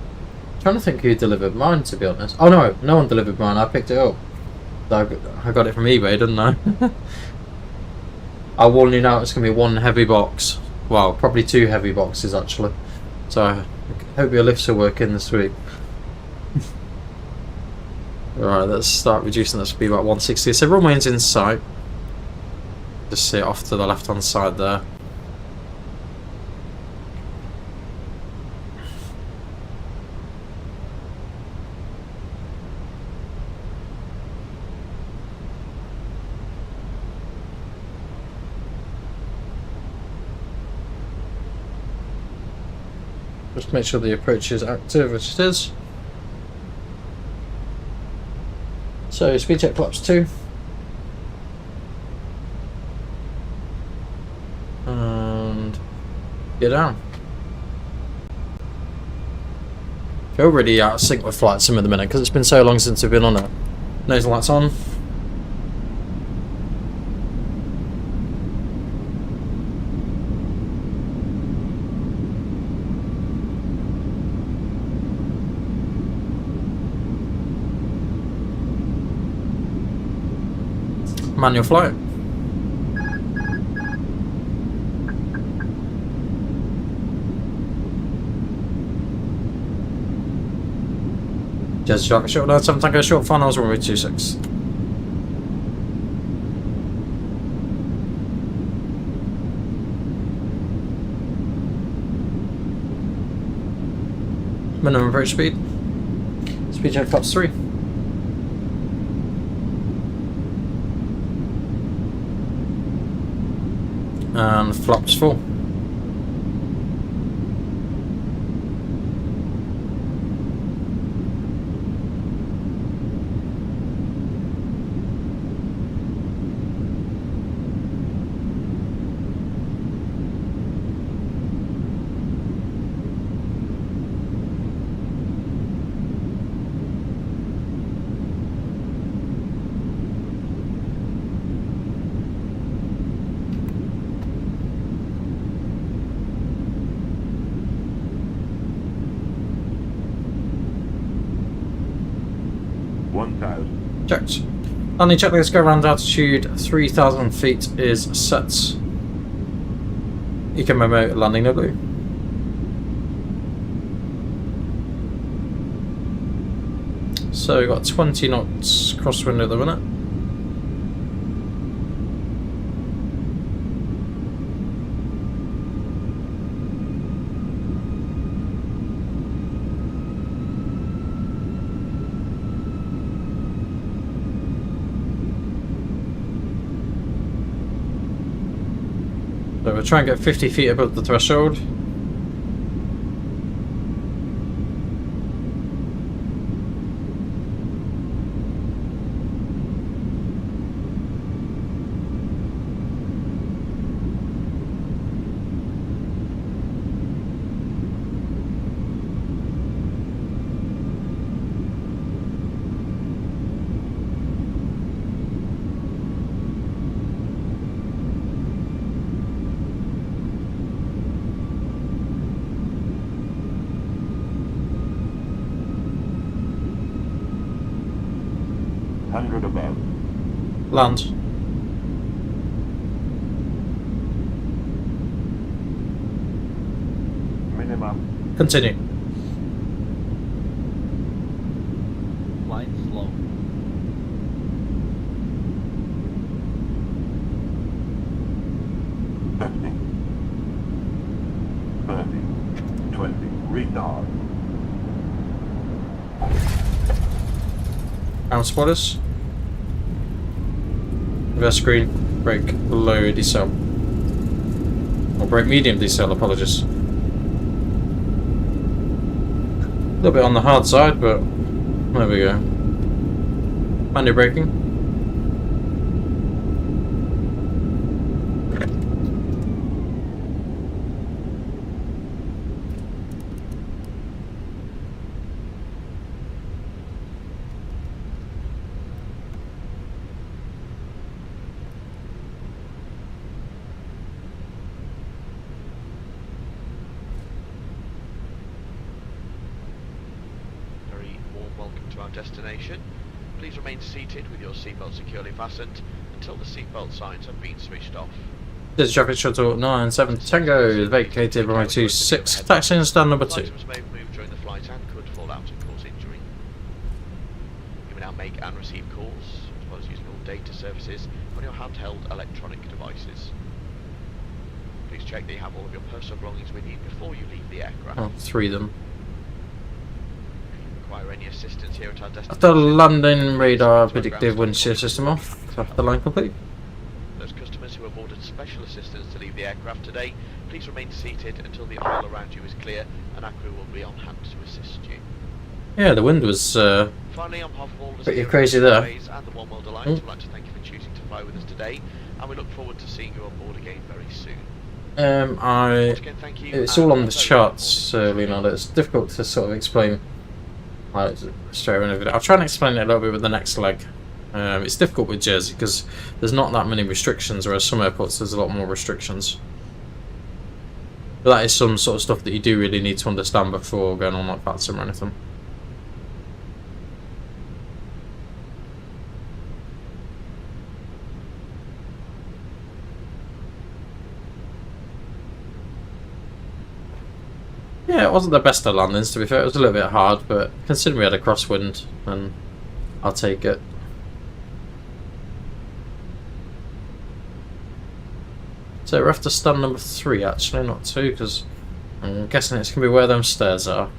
I'm trying to think who delivered mine, to be honest. Oh no, no one delivered mine. I picked it up. I got it from eBay, didn't I? I'll warn you now, it's going to be one heavy box. Well, probably 2 heavy boxes actually. So I hope your lifts are working this week. Alright, let's start reducing the speed about 160. So runway's in sight. Just see it off to the left hand side there. Just make sure the approach is active, which it is. So speed check flaps 2. And get down. Feel really out of sync with flight sim at the minute because it's been so long since I've been on it. Nose lights on. Manual flight. Just short, 7 Tango short finals, runway 26. Minimum approach speed. Speed check flaps 3. And flaps 4. Checked. Landing checklist, go around altitude 3,000 feet is set. Eco memo, landing no blue. So we've got 20 knots crosswind at the minute. So we'll try and get 50 feet above the threshold. Land. Minimum. Continue. Flight slow. Retard. Ground spotters. Reverse screen, brake low decel. Or brake medium decel, apologies. A little bit on the hard side, but there we go. Manual braking. Destination. Please remain seated with your seatbelt securely fastened until the seatbelt signs have been switched off. This is traffic shuttle 97 Tango, vacated runway 26, taxi in stand number 2. Items may have moved during the flight and could fall out and cause injury. You may now make and receive calls, as well as using all data services on your handheld electronic devices. Please check that you have all of your personal belongings with you before you leave the aircraft. Oh, 3 of them. Require any assistance here at our destination. After landing, radar predictive wind shear system off. After line complete. Those customers who have ordered special assistance to leave the aircraft today, please remain seated until the aisle around you is clear and our crew will be on hand to assist you. Yeah, the wind was Finally, on behalf of all the pretty crazy there. Airways and the One World Alliance, we'd like to thank you for choosing to fly with us today, and we look forward to seeing you on board again very soon. Once again, thank you, it's all on the and charts, Leonardo. It's difficult to sort of explain like straight away in a video. I'll try and explain it a little bit with the next leg. It's difficult with Jersey because there's not that many restrictions, whereas some airports there's a lot more restrictions. But that is some sort of stuff that you do really need to understand before going on like that or anything. Yeah, it wasn't the best of landings, to be fair. It was a little bit hard, but considering we had a crosswind, then I'll take it. So we're after stand number 3, actually, not 2, because I'm guessing it's going to be where them stairs are.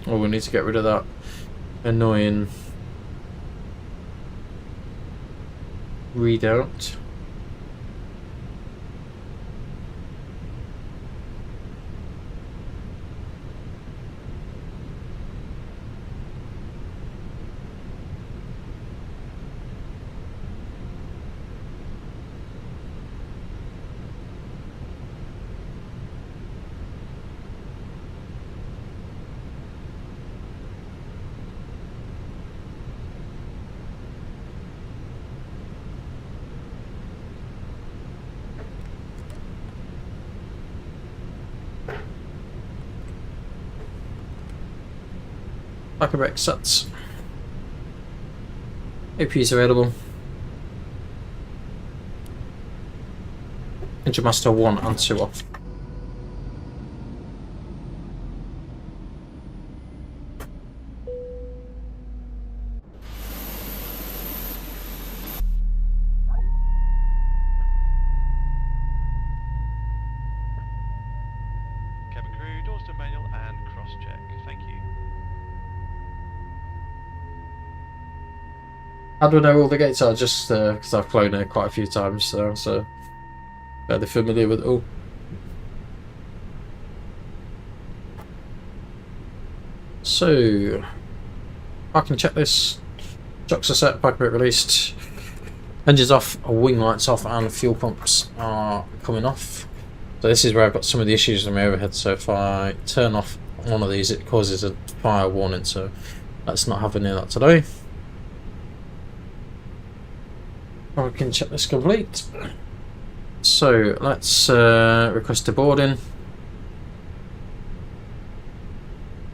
Oh, we need to get rid of that annoying readout. Pack sets. APs available. Engine master 1 and 2 off. Cabin crew, doors to manual and cross-check. Thank you. How do I know all the gates are? Just because I've flown here quite a few times, so fairly familiar with it all. So, parking checklist. Chocks are set, parking brake released. Engines off, wing lights off, and fuel pumps are coming off. So this is where I've got some of the issues with my overhead. So if I turn off one of these, it causes a fire warning. So let's not have any of that today. Parking checklist complete. So let's request a boarding,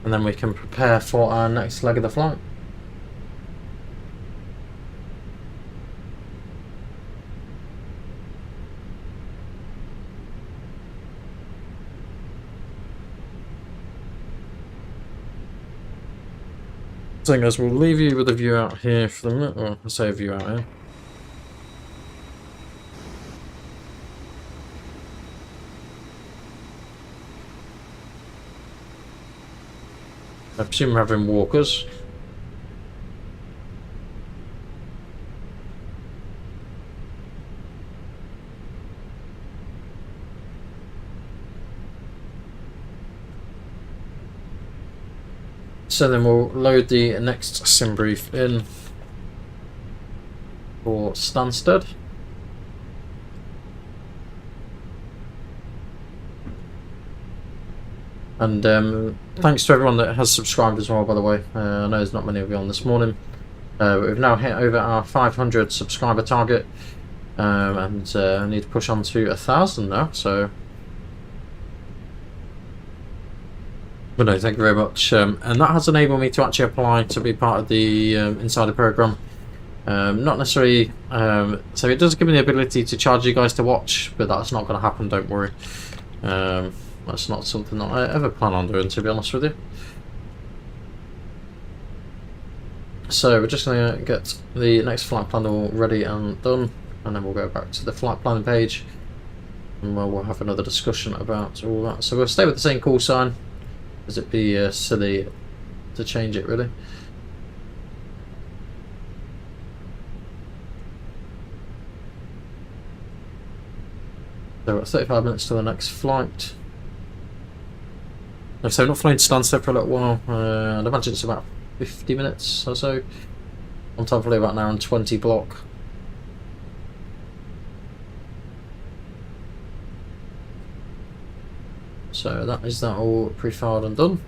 and then we can prepare for our next leg of the flight. So guys, we'll leave you with a view out here for the minute, or I'll say a view out here. I presume we're having walkers. So then we'll load the next sim brief in for Stansted. And thanks to everyone that has subscribed as well, by the way. I know there's not many of you on this morning. We've now hit over our 500 subscriber target, and need to push on to 1,000 now. So, but no, thank you very much. And that has enabled me to actually apply to be part of the insider program. Not necessarily, so it does give me the ability to charge you guys to watch, but that's not going to happen. Don't worry. That's not something that I ever plan on doing, to be honest with you. So we're just going to get the next flight plan all ready and done, and then we'll go back to the flight planning page, and we'll have another discussion about all that. So we'll stay with the same call sign, as it'd be silly to change it really. So we're at 35 minutes to the next flight. So we're not flying to Stansted for a little while. I'd imagine it's about 50 minutes or so. On top of about an hour and 20 block. So that is that all pre-filed and done.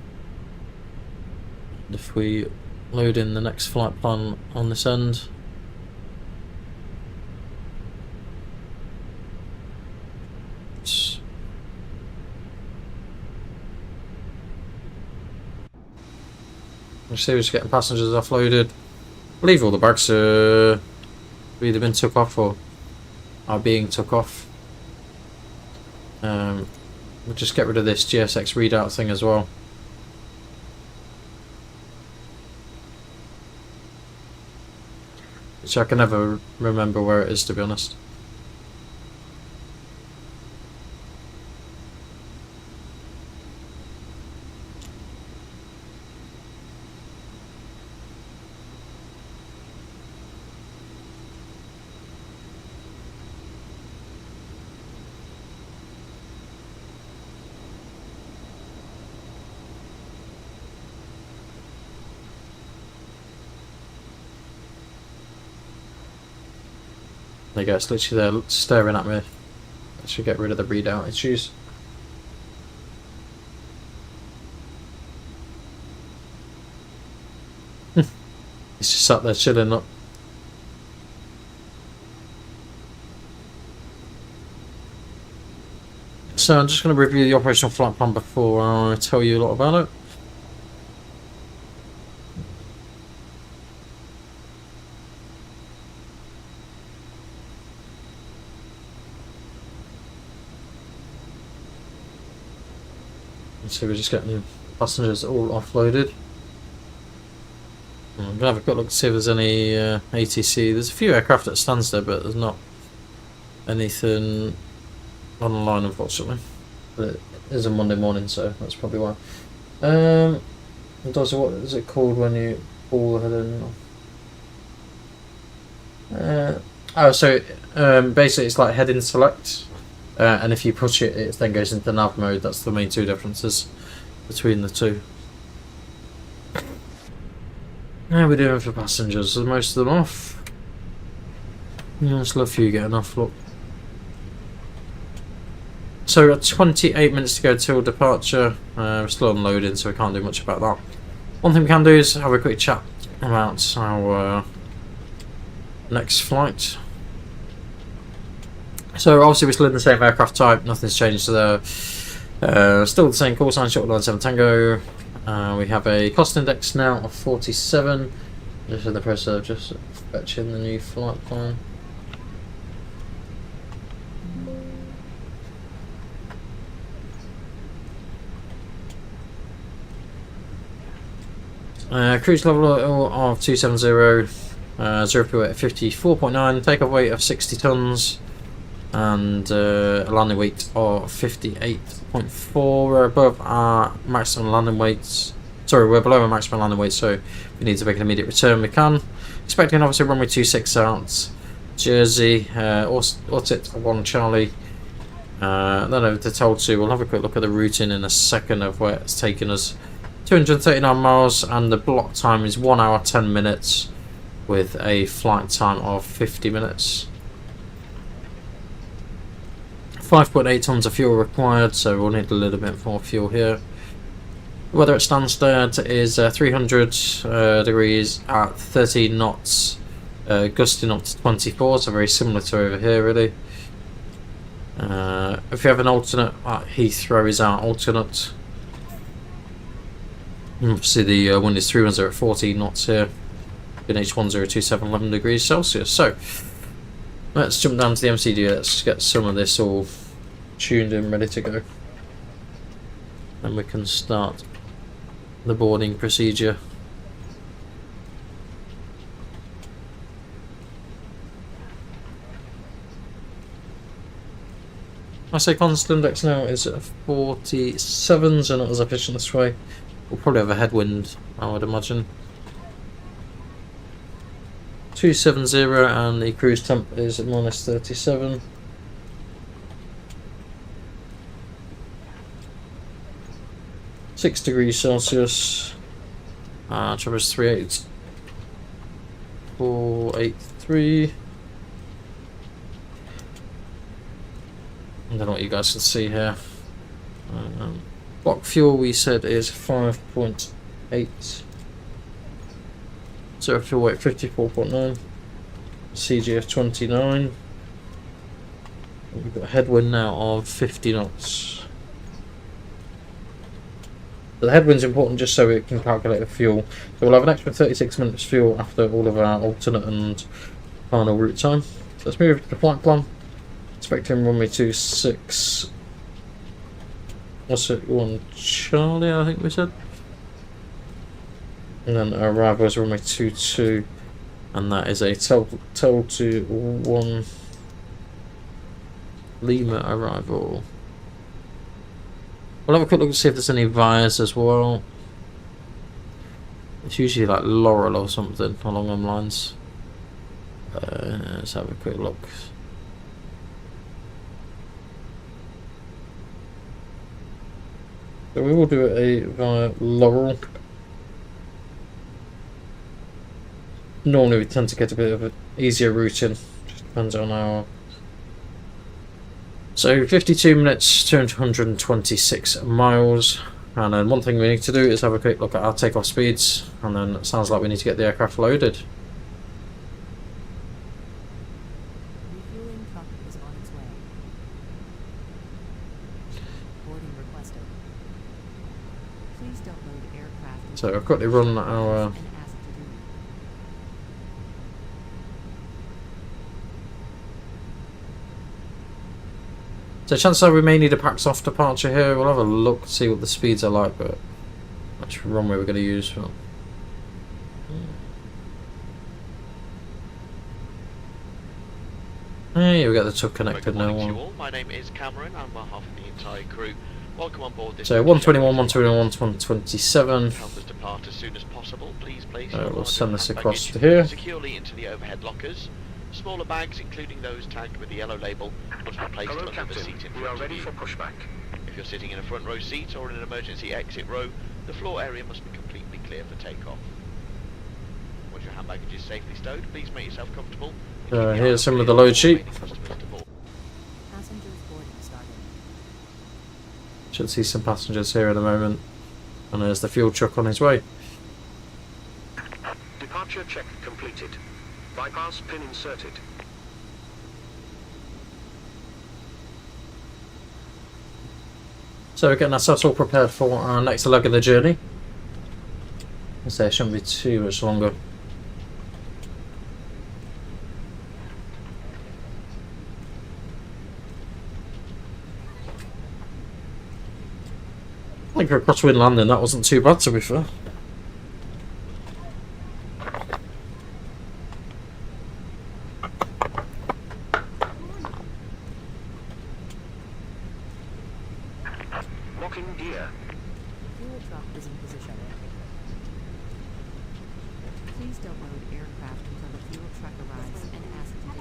If we load in the next flight plan on this end. You see, we're just getting passengers offloaded. I believe all the bags have either been took off or are being took off. We'll just get rid of this GSX readout thing as well. Which I can never remember where it is, to be honest. There you go, it's literally there staring at me. I should get rid of the readout issues. It's just sat there chilling up. So I'm just going to review the operational flight plan before I tell you a lot about it. So we're just getting the passengers all offloaded. I'm going to have a quick look to see if there's any ATC. There's a few aircraft at Stansted, but there's not anything on the line, unfortunately. But it is a Monday morning, so that's probably why. What is it called when you pull the head in? Basically it's like heading select. And if you push it, it then goes into nav mode. That's the main two differences between the two. How are we doing for passengers? Are most of them off? Yeah, there's a few getting off, look. So we've got 28 minutes to go till departure. We're still unloading, so we can't do much about that. One thing we can do is have a quick chat about our next flight. So obviously we're still in the same aircraft type, nothing's changed there. Still the same call sign, short line 7 Tango. We have a cost index now of 47. Just in the process of just fetching the new flight plan. Cruise level of 270, 0 fuel weight at 54.9, takeoff weight of 60 tons. And a landing weight of 58.4. We're above our maximum landing weights. Sorry, we're below our maximum landing weight, so if we need to make an immediate return, we can. Expecting obviously runway 26 out, Jersey, Ortit 1 Charlie. Then over to Toll 2. We'll have a quick look at the routing in a second of where it's taken us. 239 miles, and the block time is 1 hour 10 minutes with a flight time of 50 minutes. 5.8 tons of fuel required, so we'll need a little bit more fuel here. Weather at Stansted is 300 degrees at 13 knots, gusting up to 24, so very similar to over here really. If you have an alternate, Heathrow is our alternate. Obviously the wind is 310 at 14 knots here, in H1027 11 degrees Celsius. So let's jump down to the MCD, let's get some of this all tuned in, ready to go. And we can start the boarding procedure. I say constant index now is at 47, so not as efficient this way. We'll probably have a headwind, I would imagine. 270, and the cruise temp is at -37. 6 degrees Celsius. Traverse 38483. I don't know what you guys can see here. Block fuel we said is 5.8. Zero fuel weight 54.9. CGF 29. We've got a headwind now of 50 knots. The headwind's important just so it can calculate the fuel. So we'll have an extra 36 minutes fuel after all of our alternate and final route time. So let's move to the flight plan. Expecting runway 26. What's it? 1 Charlie, I think we said. And then our arrival is runway 22. And that is a tell to 1 Lima arrival. We'll have a quick look and see if there's any Vias as well. It's usually like Laurel or something along them lines. Let's have a quick look. So we will do it via Laurel. Normally we tend to get a bit of an easier route in. Just depends on our... So 52 minutes, 226 miles. And then one thing we need to do is have a quick look at our takeoff speeds. And then it sounds like we need to get the aircraft loaded. Refueling truck is on its way. Boarding requested. Please don't load aircraft. So I'll quickly run our... So chances are we may need a pax off departure here. We'll have a look, see what the speeds are like, but which runway we're going to use for. Hey, we got the tug connected now. My name is Cameron on behalf of the entire crew. Welcome on board this. So 121, 121, 127. Help us depart as soon as possible. Please place We'll send this across to here. Securely into the overhead lockers. Smaller bags, including those tagged with the yellow label, must be placed under the seat in front of you. pushback. If you're sitting in a front row seat or in an emergency exit row, the floor area must be completely clear for takeoff. Once your hand baggage is safely stowed, please make yourself comfortable. Here's some of the load sheet. Passengers boarding started. Should see some passengers here in a moment. And there's the fuel truck on his way. Departure check completed. Bypass pin inserted. So we're getting ourselves all prepared for our next leg of the journey. I say it shouldn't be too much longer. I think for a crosswind landing that wasn't too bad, to be fair. Locking gear. Fuel truck is in position. Please don't load aircraft until the fuel truck arrives and ask to do it.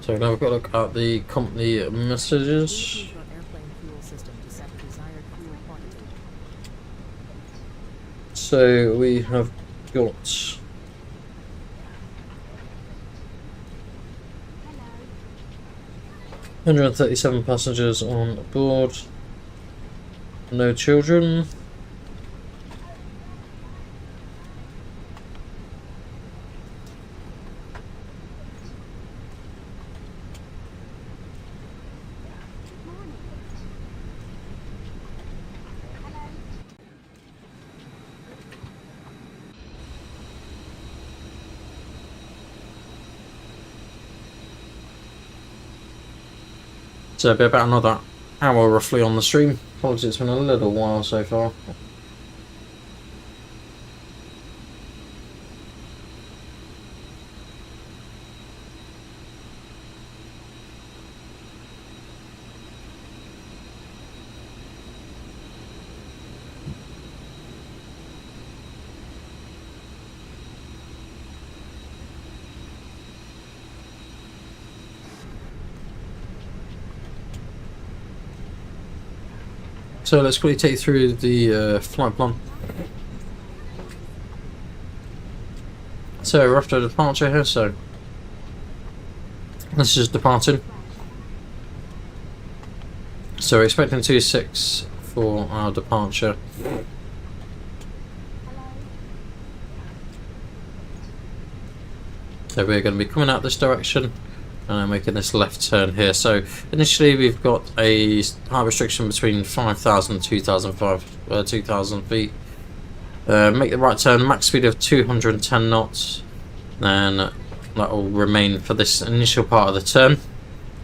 So now we've got to look at the company messages. Use your airplane fuel system to set the desired fuel quantity. So we have got 137 passengers on board, no children. So it'll be about another hour roughly on the stream. Apologies, it's been a little while so far. So let's quickly take you through the flight plan. So we're after departure here, so this is departing. So we're expecting 26 for our departure. So we're going to be coming out this direction and making this left turn here. So initially we've got a height restriction between 5,000 and 2,000 feet. Make the right turn, max speed of 210 knots. Then that will remain for this initial part of the turn.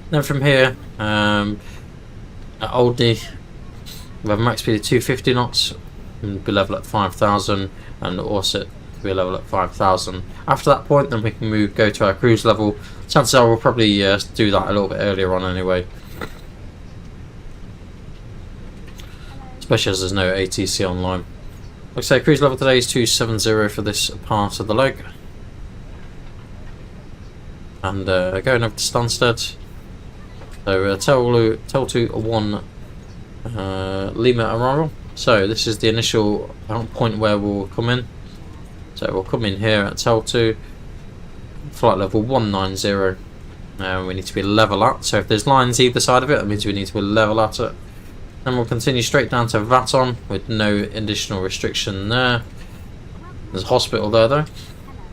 Then from here, at Oldney, we have a max speed of 250 knots and be level at 5,000, and Orset to be level at 5,000. After that point, then we can go to our cruise level. Chances are we'll probably do that a little bit earlier on anyway, especially as there's no ATC online. Like I say, cruise level today is 270 for this part of the leg. And going over to Stansted. So tell to 1 Lima arrival. So this is the initial point where we'll come in. So we'll come in here at Tel2, flight level 190. We need to be level at. So if there's lines either side of it, that means we need to be level at it. Then we'll continue straight down to Vaton with no additional restriction there. There's a hospital there though.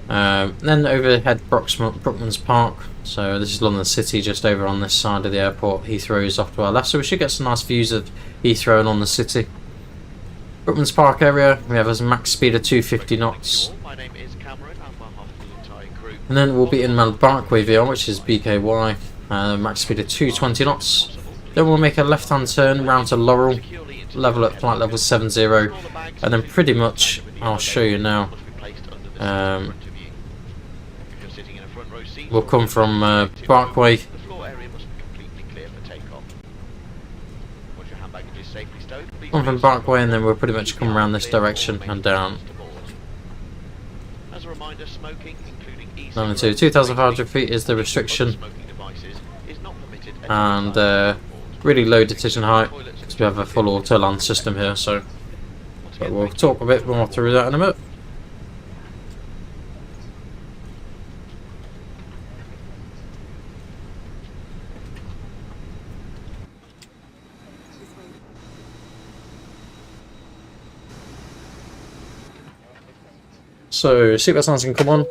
Then overhead Brookman's Park. So this is London City, just over on this side of the airport. Heathrow is off to our left, so we should get some nice views of Heathrow and London City. Brookman's Park area, we have a max speed of 250 knots. My name is Cameron, and on behalf of the entire crew. And then we'll be in Barkway VR, which is BKY, max speed of 220 knots. Then we'll make a left-hand turn round to Laurel, level at flight level 70, and then pretty much, I'll show you now. We'll come from Barkway. Come from Barkway, and then we'll pretty much come around this direction and down. As a reminder, smoking, including Down to 2,500 feet is the restriction, and really low decision height because we have a full auto land system here. So, but we'll talk a bit more through that in a minute. So, seatbelt signs can come on.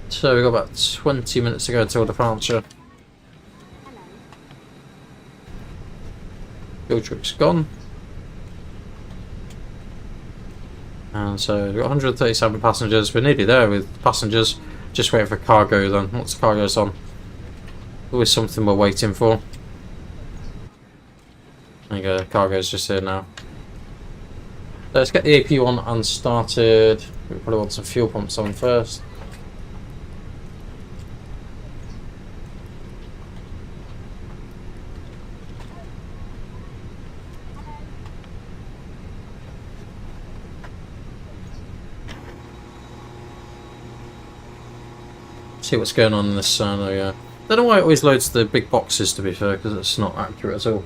So we've got about 20 minutes to go until departure. Fuel truck's gone. And so we've got 137 passengers. We're nearly there with passengers. Just waiting for cargo then. Once cargo's on, always something we're waiting for. There you go, cargo's just here now. So let's get the AP on and started. We probably want some fuel pumps on first. See what's going on in this side. Yeah, don't know why it always loads the big boxes, to be fair, because it's not accurate at all.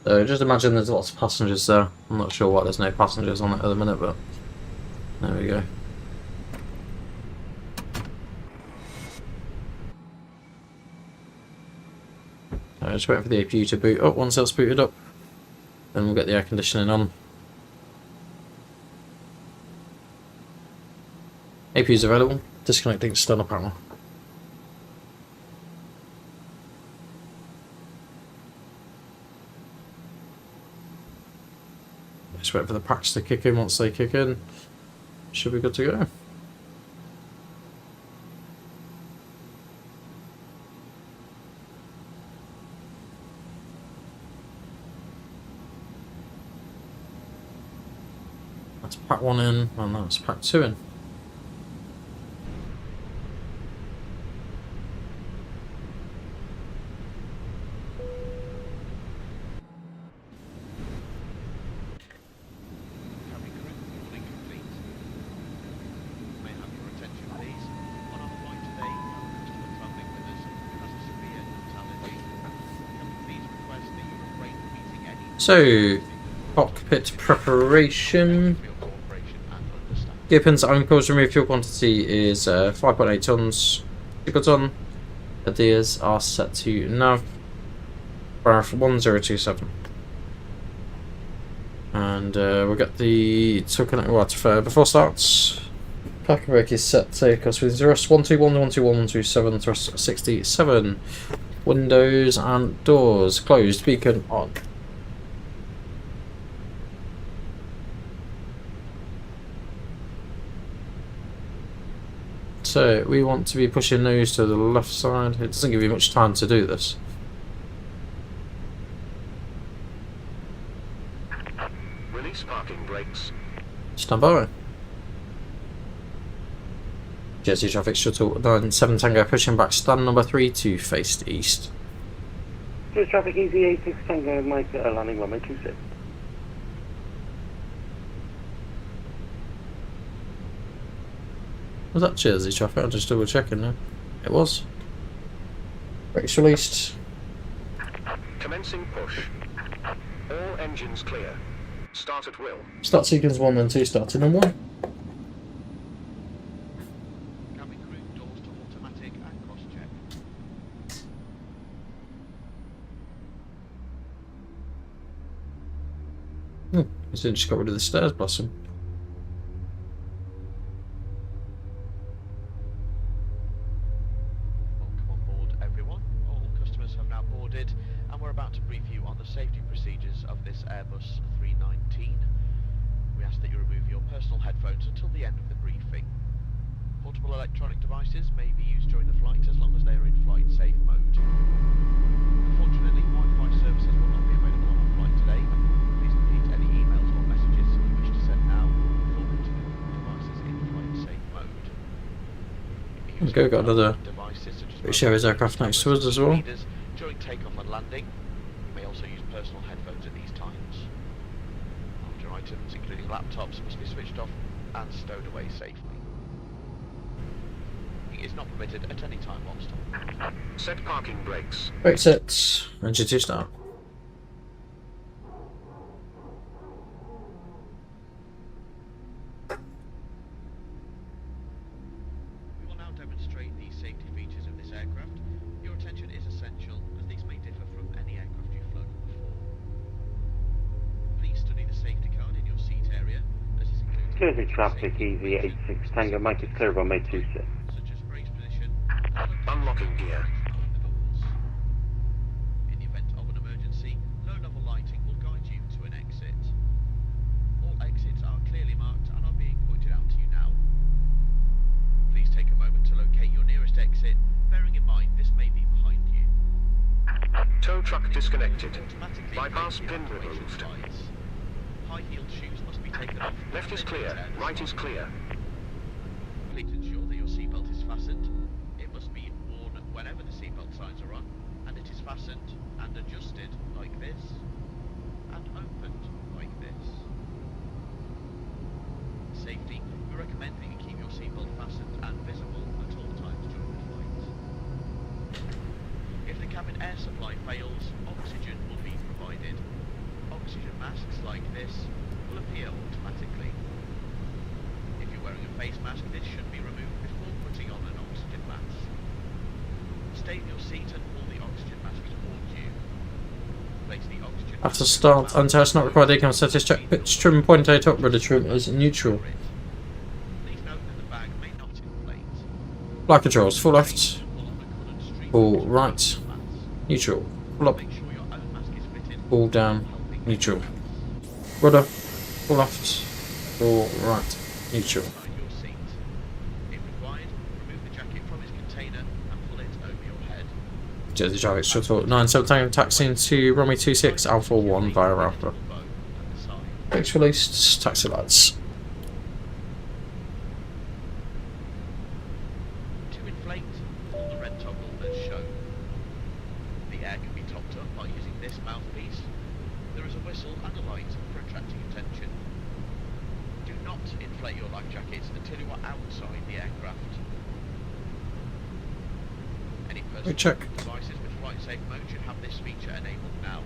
So just imagine there's lots of passengers there. I'm not sure why there's no passengers on it at the minute, but just waiting for the APU to boot up. Once it's booted up, then we'll get the air conditioning on. APU's available. Disconnecting external panel. Just wait for the packs to kick in. Once they kick in, should be good to go. That's pack 1 in, and that's pack 2 in. So, cockpit preparation. Gear pins at home course, remove fuel quantity is 5.8 tons. Fuel ton. Ideas are set to nav. Bar 1027. And we'll get the token before starts. Parking brake is set to take us with thrust 121, 121, 127, thrust 67. Windows and doors closed, beacon on. So we want to be pushing those to the left side. It doesn't give you much time to do this. Release parking brakes. Stand by. Jersey traffic shuttle 97 Tango pushing back stand number 3 to face east. Jersey traffic EGKK Tango, Mike landing runway 26. Was that Jersey traffic? I'm just double checking now. It was. Brakes released. Commencing push. All engines clear. Start at will. Start sequence 1 and 2 starting on 1. Cabin crew, doors to automatic and cross check. He's just got rid of the stairs, bless him. Welcome on board, everyone. All customers have now boarded, and we're about to brief you on the safety procedures of this Airbus A319. We ask that you remove your personal headphones until the end of the briefing. Portable electronic devices may be used during the flight as long as they are in flight safe mode. Unfortunately, Wi-Fi services will not be available on our flight today. Please complete any emails or messages you wish to send now before putting your devices in flight safe mode. Okay, got another devices such as British Airways aircraft next to us as well. During takeoff and landing, you may also use personal headphones at these times. Larger items, including laptops, must be switched off and stowed away safely. It is not permitted at any time whilst on. Set parking brakes. Brake sets. Engine 2 start. We will now demonstrate the safety features of this aircraft. Your attention is essential, as these may differ from any aircraft you've flown before. Please study the safety card in your seat area, as this includes Jersey traffic EV86 Tango, Mike is clear runway 26. such as brace position, Unlocking gear. the doors. In the event of an emergency, low-level lighting will guide you to an exit. All exits are clearly marked and are being pointed out to you now. Please take a moment to locate your nearest exit, bearing in mind this may be behind you. Tow truck disconnected. Automatically Bypass break the pin evacuation removed. slides. High-heeled shoes must be taken off. Left is clear. Right is clear. Please ensure that your seatbelt is fastened. It must be worn whenever the seatbelt signs are on, and it is fastened and adjusted like this, and opened like this. Safety, we recommend that you keep your seatbelt fastened and visible at all times during the flight. If the cabin air supply fails, oxygen will be provided. Oxygen masks like this will appear automatically. If you're wearing a face mask, this should be removed before putting on an oxygen mask. Stay in your seat and pull the oxygen mask towards you. After start, anti-ice not required. Decam status check. Pitch trim 0.8 up. Rudder trim is neutral. Please note that the bag may not inflate. Flight controls. Full left. Pull on the coloured string Full switch right. mats. Neutral. Full up. Make sure your own mask is fitted. Full down. Neutral. Rudder. Full left. Full right. Neutral. Inside your seat. If required, remove the jacket from its container and pull it over your head. Jersey Traffic Shuttle 97 Tango taxiing to runway 26 Alpha 1 via Alpha. Bow at the side. Brakes released. Taxi lights. To inflate, pull the red toggle as shown. The air can be topped up by using this mouthpiece. There is a whistle and a light for attracting attention. Do not inflate your life jackets until you are outside the aircraft. Any personal check. devices with flight safe mode should have this feature enabled now.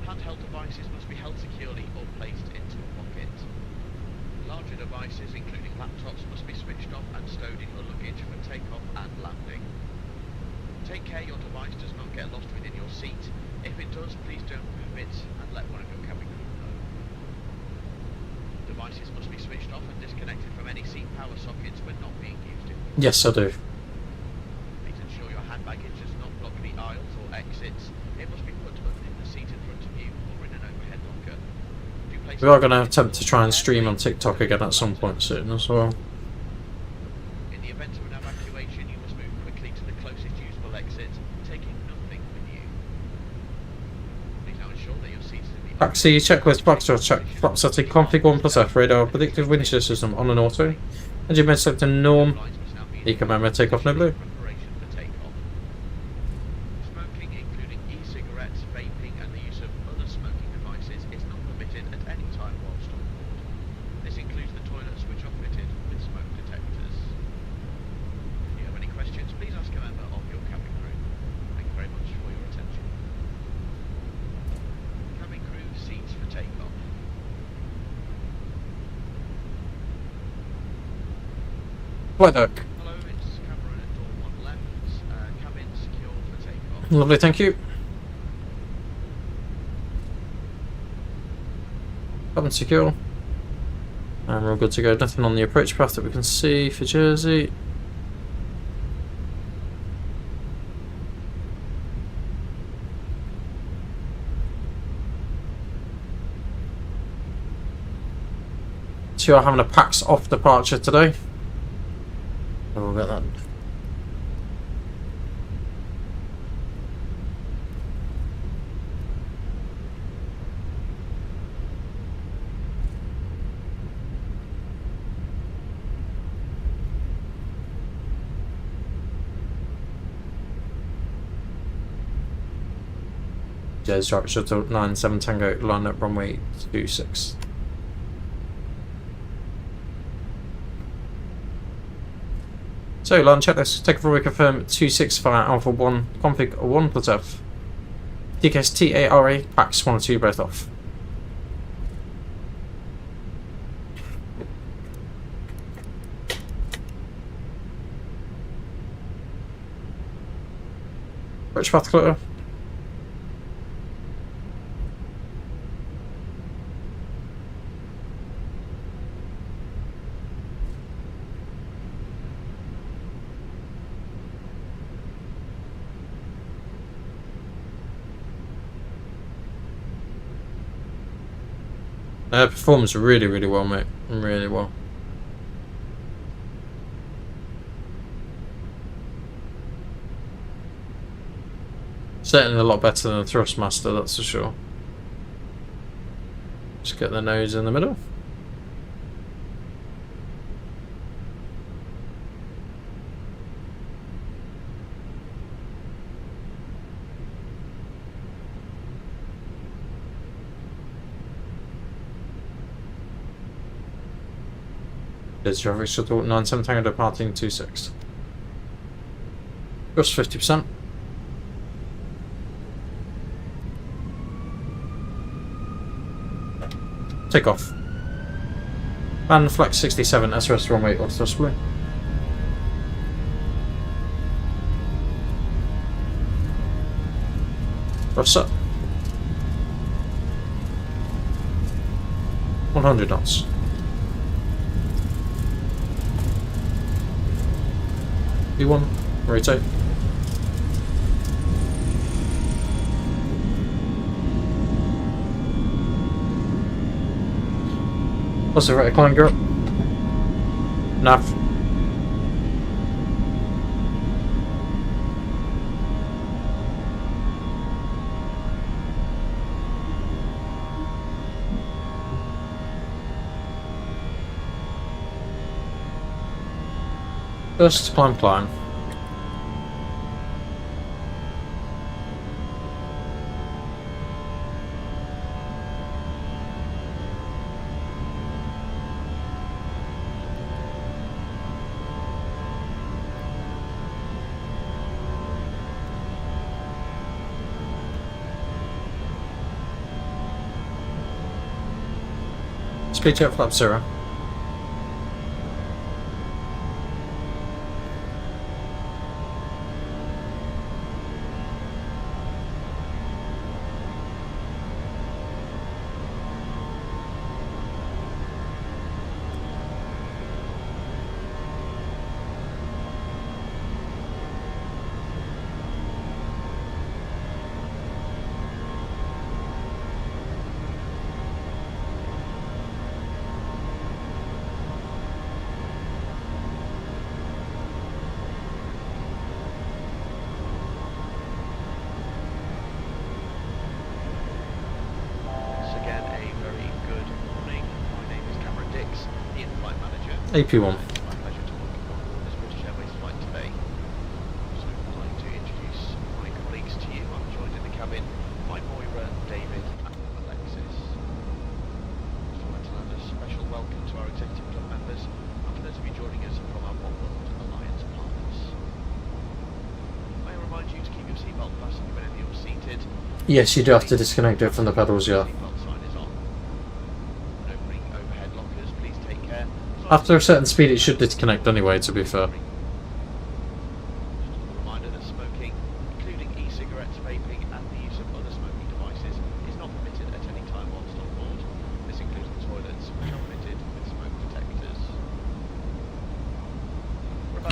Handheld devices must be held securely or placed into a pocket. Larger devices, including laptops, must be switched off and stowed in your luggage for takeoff and landing. Take care your device does not get lost within your seat. If it does, please don't move it and let one of your cabin crew know. Devices must be switched off and disconnected from any seat power sockets when not being used. Yes, I do. Please ensure your hand baggage does not block the aisles or exits. It must be put underneath the seat in front of you or in an overhead locker. Do place We are going to attempt to try and stream on TikTok again at some point soon as well. In the event of an evacuation, you must move quickly to the closest usable exit, taking nothing with you. Please now ensure that your seat is in the Taxi checklist backstop check. Flap setting config 1 plus F radar. Predictive wind shear system on and auto. Engine bed select to norm. lines must now be in Eco memo take off no blue. preparation for takeoff. Smoking, including e-cigarettes, vaping, and the use of other smoking devices, is not permitted at any time whilst on board. This includes the toilets, which are fitted with smoke detectors. If you have any questions, please ask a member of your cabin crew. Thank you very much for your attention. Cabin crew seats for takeoff. Flight deck. Hello, it's Cameron at door 1 left. Cabin secured for takeoff. Lovely, thank you. Cabin secure. And we're all good to go. Nothing on the approach path that we can see for Jersey. Two are having a PAX off departure today. So we'll get that. Jersey Traffic Shuttle 97 Tango line up runway 26. So, line checklist. Take a runway confirm 26 via Alpha 1, config 1 plus F. TKS TARA, PAX 1 and 2 both off. Approach path clear. Performs really, really well, mate. Really well. Certainly a lot better than the Thrustmaster, that's for sure. Just get the nose in the middle. Jersey Traffic Shuttle 97 Tango departing 26. Just 50%. Take off. And flex 67 SRS runway or thrust blue. Thrust up. 100 knots. V1, rotate. What's the rate of climb, girl? Nav. First climb. Speed check flap 0. AP1. It's my pleasure to welcome you on this British Airways flight today. So I'd like to introduce my colleagues to you. I'm joined in the cabin by Moira, David and Alexis. So I'd like to add a special welcome to our executive club members and for those of you joining us from our One World Alliance partners. May I remind you to keep your seatbelt fastened whenever you're seated. Yes, you do have to disconnect it from the pedals, yeah. Seatbelt sign is on. When opening overhead lockers, please take care. After a certain speed it should disconnect anyway, to be fair. Reminder that smoking, including e-cigarettes, vaping and the use of other smoking devices is not permitted at any time whilst on board. This includes the toilets, which are fitted with smoke detectors.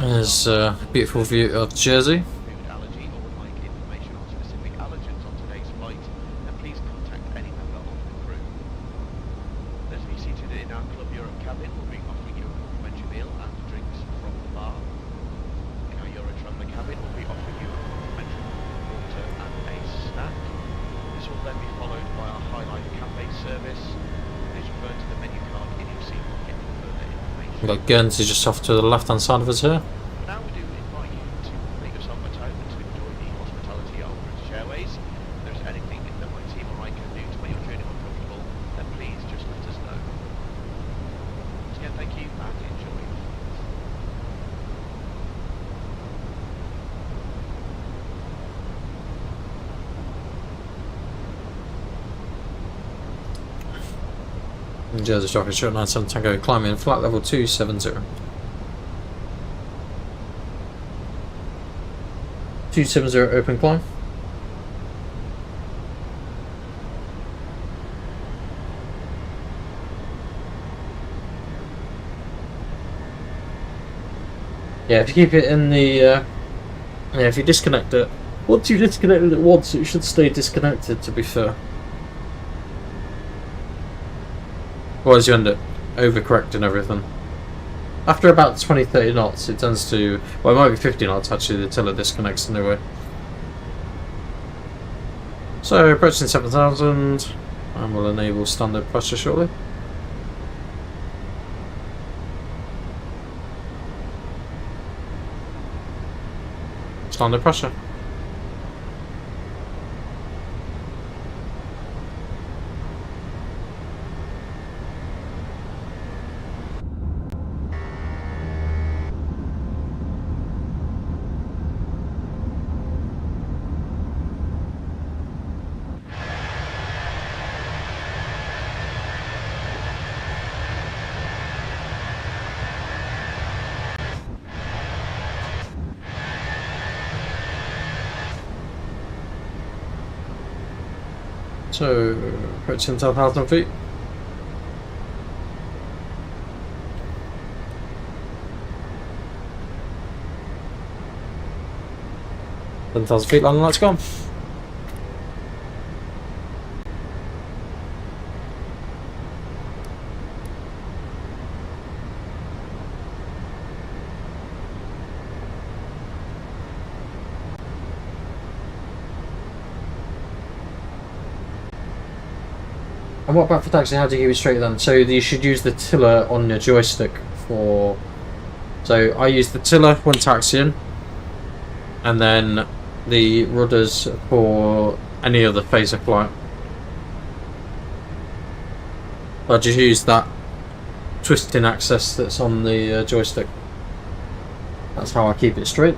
There's a beautiful view of Jersey. Food allergy or would like information on specific allergens on today's flight, then please contact any member of the crew. Those of you seated in our Club Europe cabin will be offering you a complimentary meal and drinks from the bar. In our Euro Traveller cabin will be offering you a complimentary water and a snack. This will then be followed by our High Life cafe service. Please refer to the menu card in your seat for any further information. We've got Guernsey just off to the left hand side of us here. For now, we do invite you to make yourself at home and to enjoy the hospitality of British Airways. If there's anything that my team or I can do to make your journey more comfortable, then please just let us know. Once again, thank you and enjoy. Jersey traffic short 97 Tango climbing flight level 270. 270 open climb. Yeah, if you keep it in the yeah, if you disconnect it, once you've disconnected it once, it should stay disconnected, to be fair. Otherwise you end up overcorrecting everything. After about 20-30 knots it tends to, well it might be 50 knots actually until it disconnects anyway. So approaching 7,000 and we'll enable standard pressure shortly. Standard pressure. So approaching 10,000 feet. 11,000 feet, London, let's go. And what about for taxi? How do you restrict then? So you should use the tiller on your joystick for... So I use the tiller when taxiing, and then the rudders for any other phase of flight. I just use that twisting axis that's on the joystick. That's how I keep it straight.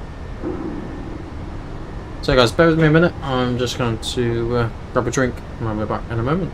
So guys, bear with me a minute. I'm just going to grab a drink and I'll be back in a moment.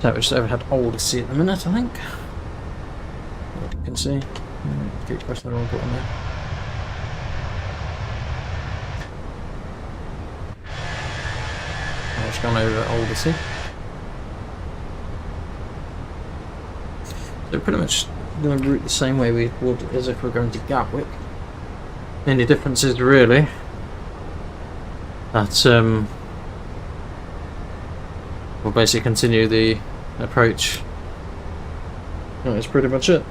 So we just overhead old seat at the minute, I think. You can see. Keep pressing the wrong button there. I've just gone over older seat. So pretty much going to route the same way we would as if we're going to Gatwick. The only difference is really that we'll basically continue the approach. That's pretty much it.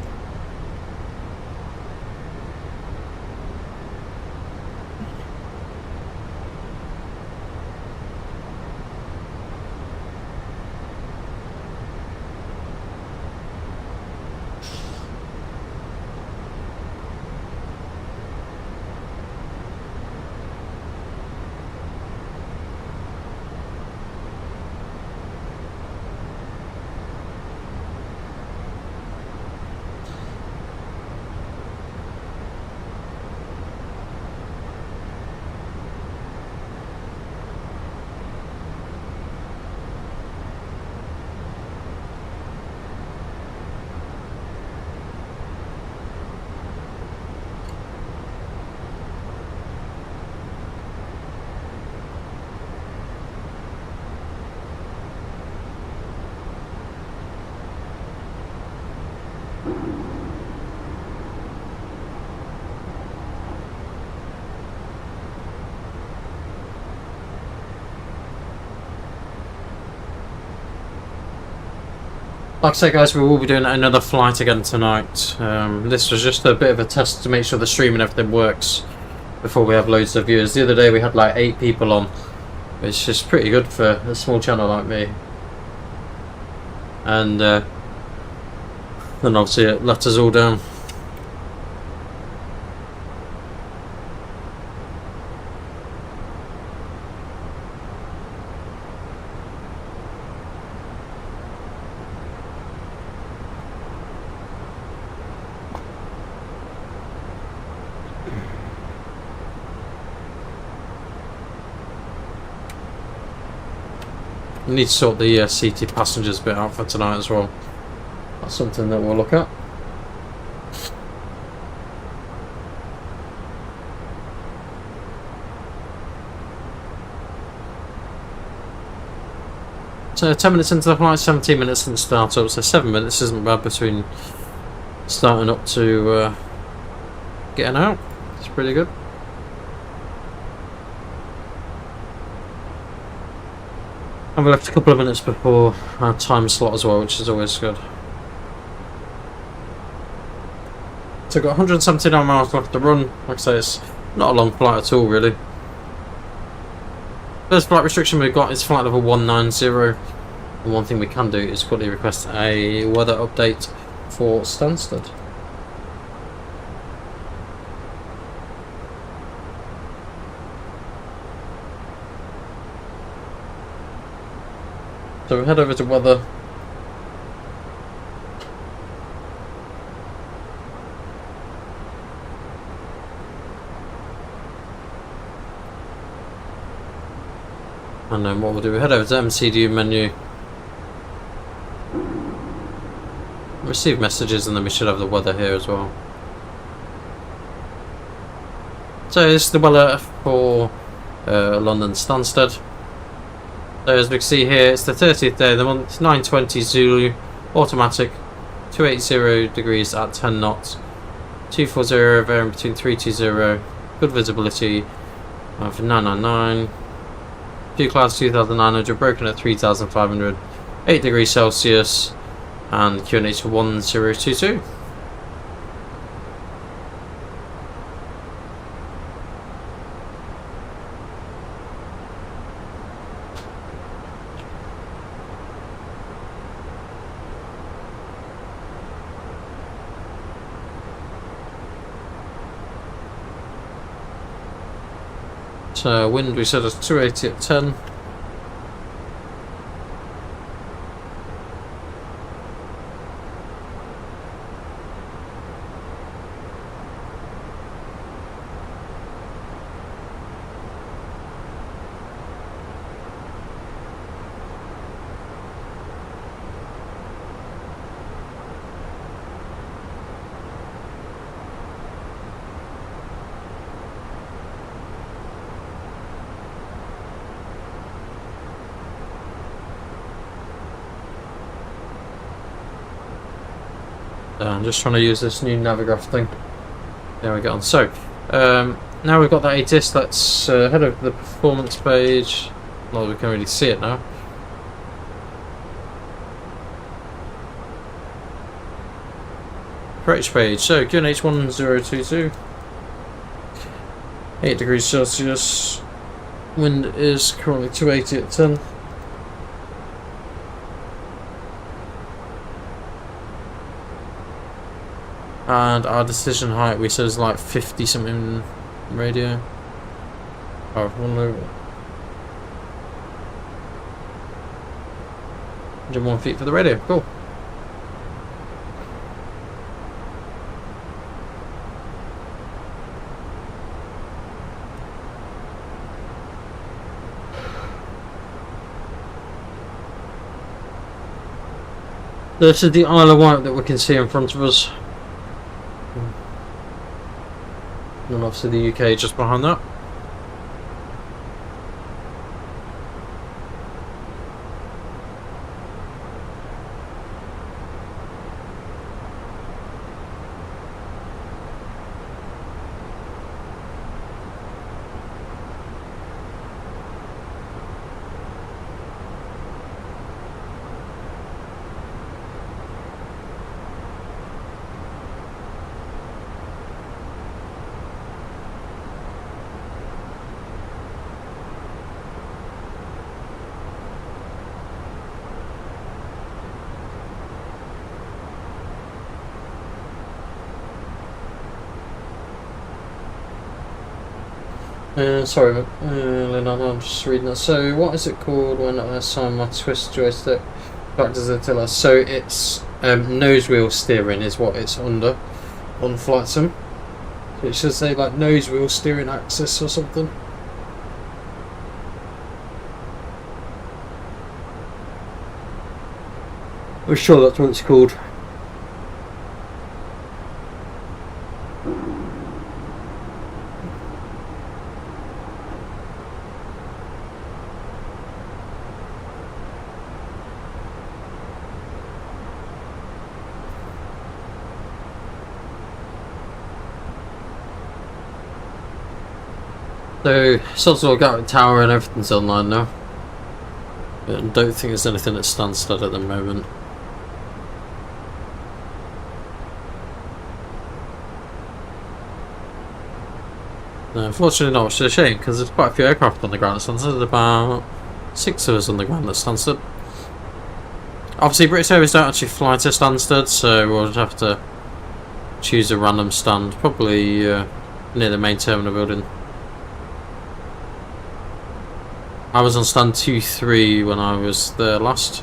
Like I say guys, we will be doing another flight again tonight. This was just a bit of a test to make sure the stream and everything works before we have loads of viewers. The other day we had like 8 people on, which is pretty good for a small channel like me. And then obviously it let us all down. We need to sort the seated passengers bit out for tonight as well. That's something that we'll look at. So 10 minutes into the flight, 17 minutes since startup, so 7 minutes isn't bad between starting up to getting out. It's pretty good. And we left a couple of minutes before our time slot as well, which is always good. So we've got 179 miles left to run. Like I say, it's not a long flight at all, really. First flight restriction we've got is flight level 190. And one thing we can do is quickly request a weather update for Stansted. So we head over to weather. And then what we'll do, we head over to MCDU menu, receive messages, and then we should have the weather here as well. So this is the weather for London Stansted. So as we can see here, it's the 30th day of the month, 9:20 Zulu, automatic, 280 degrees at 10 knots, 240 varying between 320, good visibility for 999, few clouds 2,900, broken at 3,500, 8 degrees Celsius, and QNH 1022. So wind we said is 280 at 10. I'm just trying to use this new Navigraph thing. There we go. So, now we've got that ATIS, let's head over to the performance page. Well, we can really see it now. Approach page. So, QNH 1022. 8 degrees Celsius. Wind is currently 280 at 10. And our decision height we said is like 50 something radio. Oh, 101 feet for the radio, cool. This is the Isle of Wight that we can see in front of us. And obviously the UK just behind that. Sorry, I'm just reading that. So, what is it called when I assign my twist joystick back to the tiller? So, it's nose wheel steering is what it's under on flight sim. So it should say like nose wheel steering axis or something. I'm sure that's what it's called. So, London Gatwick Tower and everything's online now. But I don't think there's anything at Stansted at the moment. No, unfortunately not, which is a shame because there's quite a few aircraft on the ground at Stansted. There's about 6 of us on the ground at Stansted. Obviously British Airways don't actually fly to Stansted, so we'll just have to choose a random stand, probably near the main terminal building. I was on stand 2-3 when I was there last.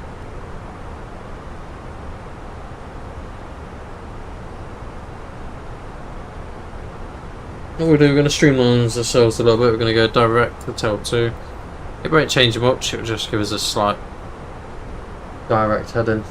What we're going to streamline ourselves a little bit. We're going to go direct to Tel 2. It won't change much, it'll just give us a slight direct heading.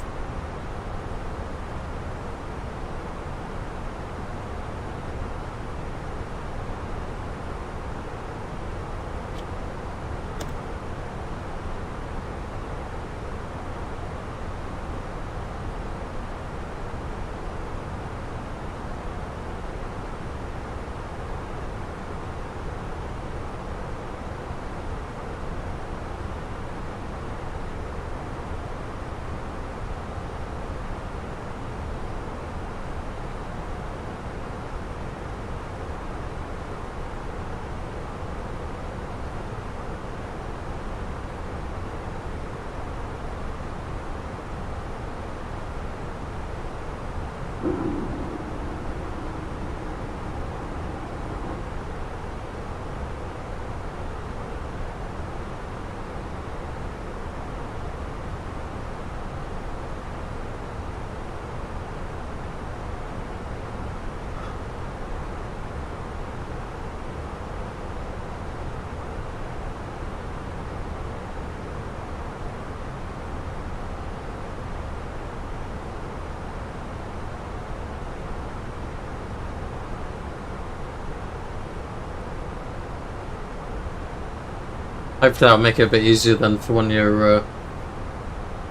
Hopefully that'll make it a bit easier then for when you're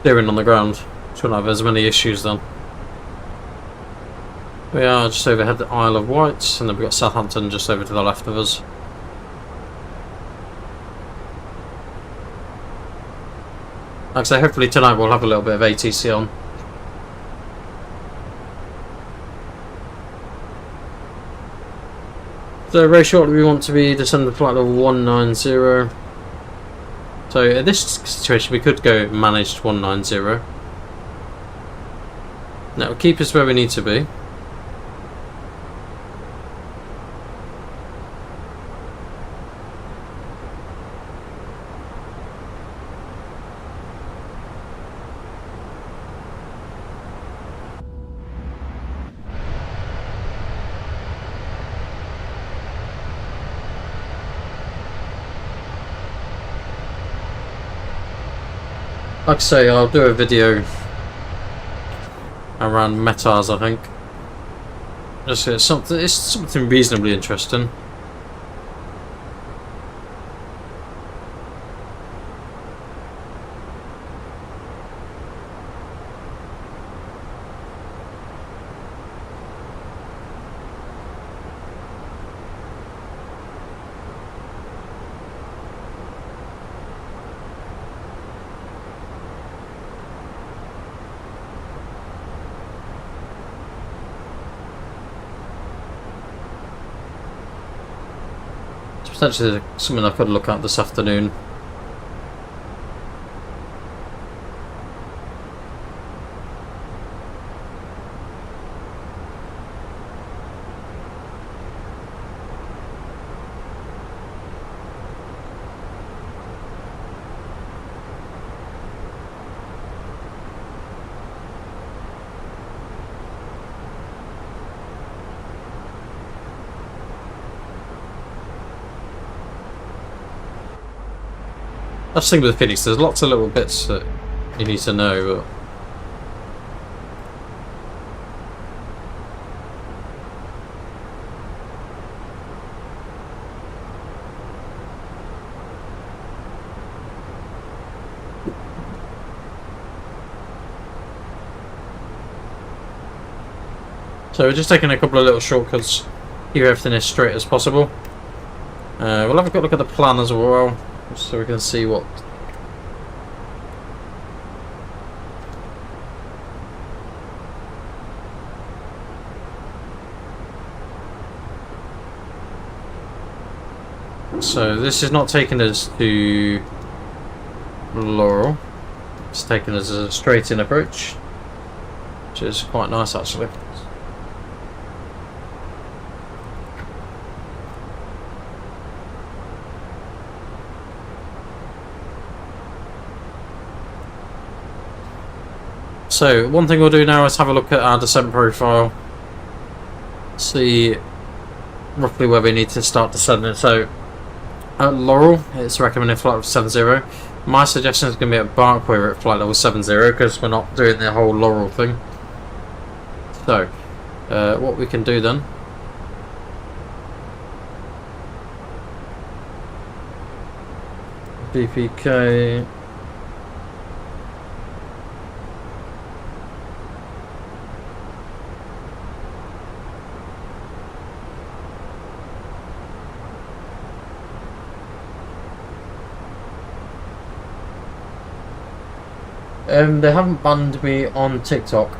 steering on the ground. Shouldn't have as many issues then. We are just overhead the Isle of Wight, and then we've got Southampton just over to the left of us. Like I say, hopefully tonight we'll have a little bit of ATC on. So very shortly we want to be descending flight level 190. So in this situation we could go managed 190. That will keep us where we need to be. Like I say, I'll do a video around METARs, I think. Just it's something reasonably interesting. Potentially something I could look at this afternoon. That's the thing with Phoenix, there's lots of little bits that you need to know, but so we're just taking a couple of little shortcuts, keep everything as straight as possible. We'll have a quick look at the plan as well, so we can see what. So this is not taking us to Laurel. It's taking us a straight-in approach, which is quite nice actually. So one thing we'll do now is have a look at our descent profile, see roughly where we need to start descending. So at Laurel, it's recommended flight level 70. My suggestion is going to be at Barkway at flight level 70 because we're not doing the whole Laurel thing. So, what we can do then. BPK. They haven't banned me on TikTok.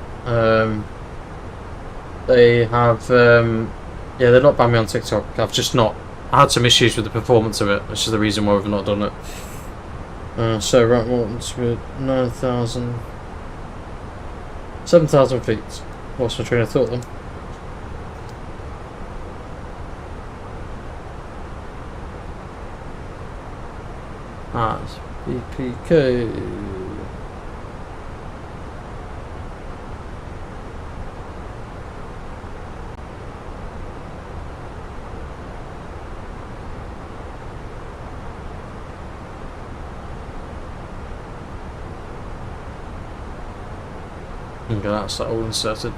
They have, yeah, they're not banned me on TikTok. I've just not. I had some issues with the performance of it, which is the reason why we've not done it. So right, what's with 9,000, 7,000 feet. What's my train of thought then? That's BPK. Okay, that's that all inserted.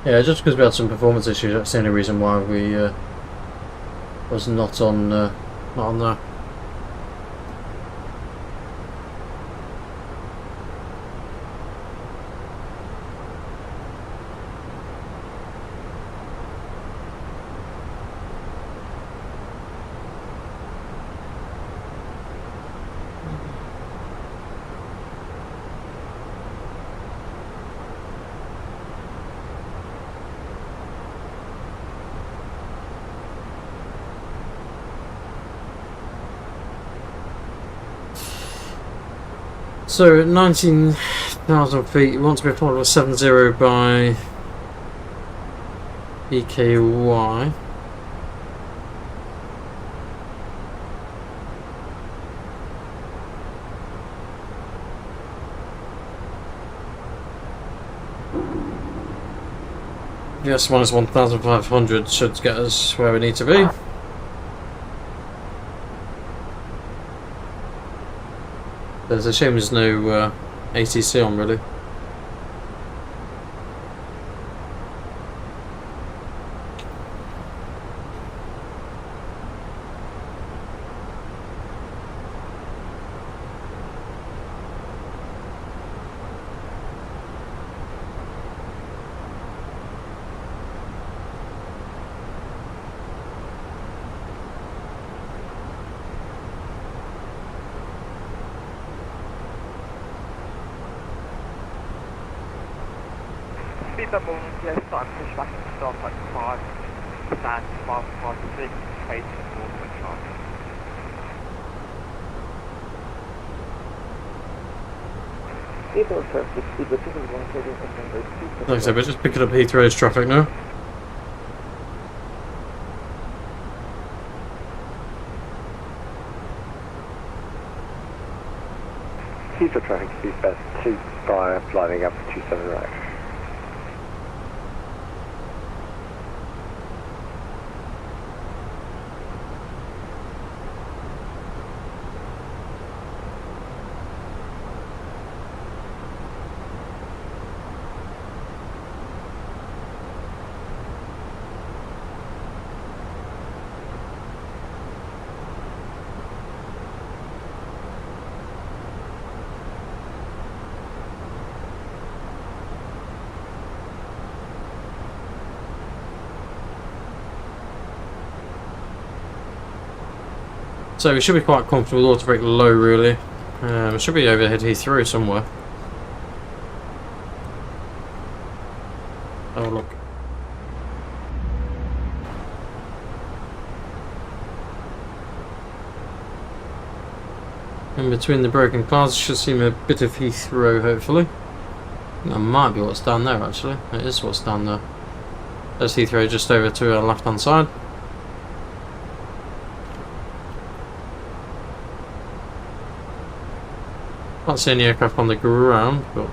Yeah, just because we had some performance issues, that's the only reason why we was not on there. So at 19,000 feet, you want to be followed with 70 by EKY. Yes, minus 1,500 should get us where we need to be. There's a shame there's no ATC on, really. Speed up on yes, time, pushback and start at 5. Stand 556, pace for water charge. Heathrow traffic, speed of 130 Like I said, we're just picking up Heathrow's traffic now. Heathrow traffic, speed fast 25, lining up 27 right. So we should be quite comfortable with auto brake low, really. It should be overhead Heathrow somewhere. Oh look. In between the broken clouds should seem a bit of Heathrow, hopefully. That might be what's down there, actually. It is what's down there. There's Heathrow just over to our left hand side. Can't see any aircraft on the ground, but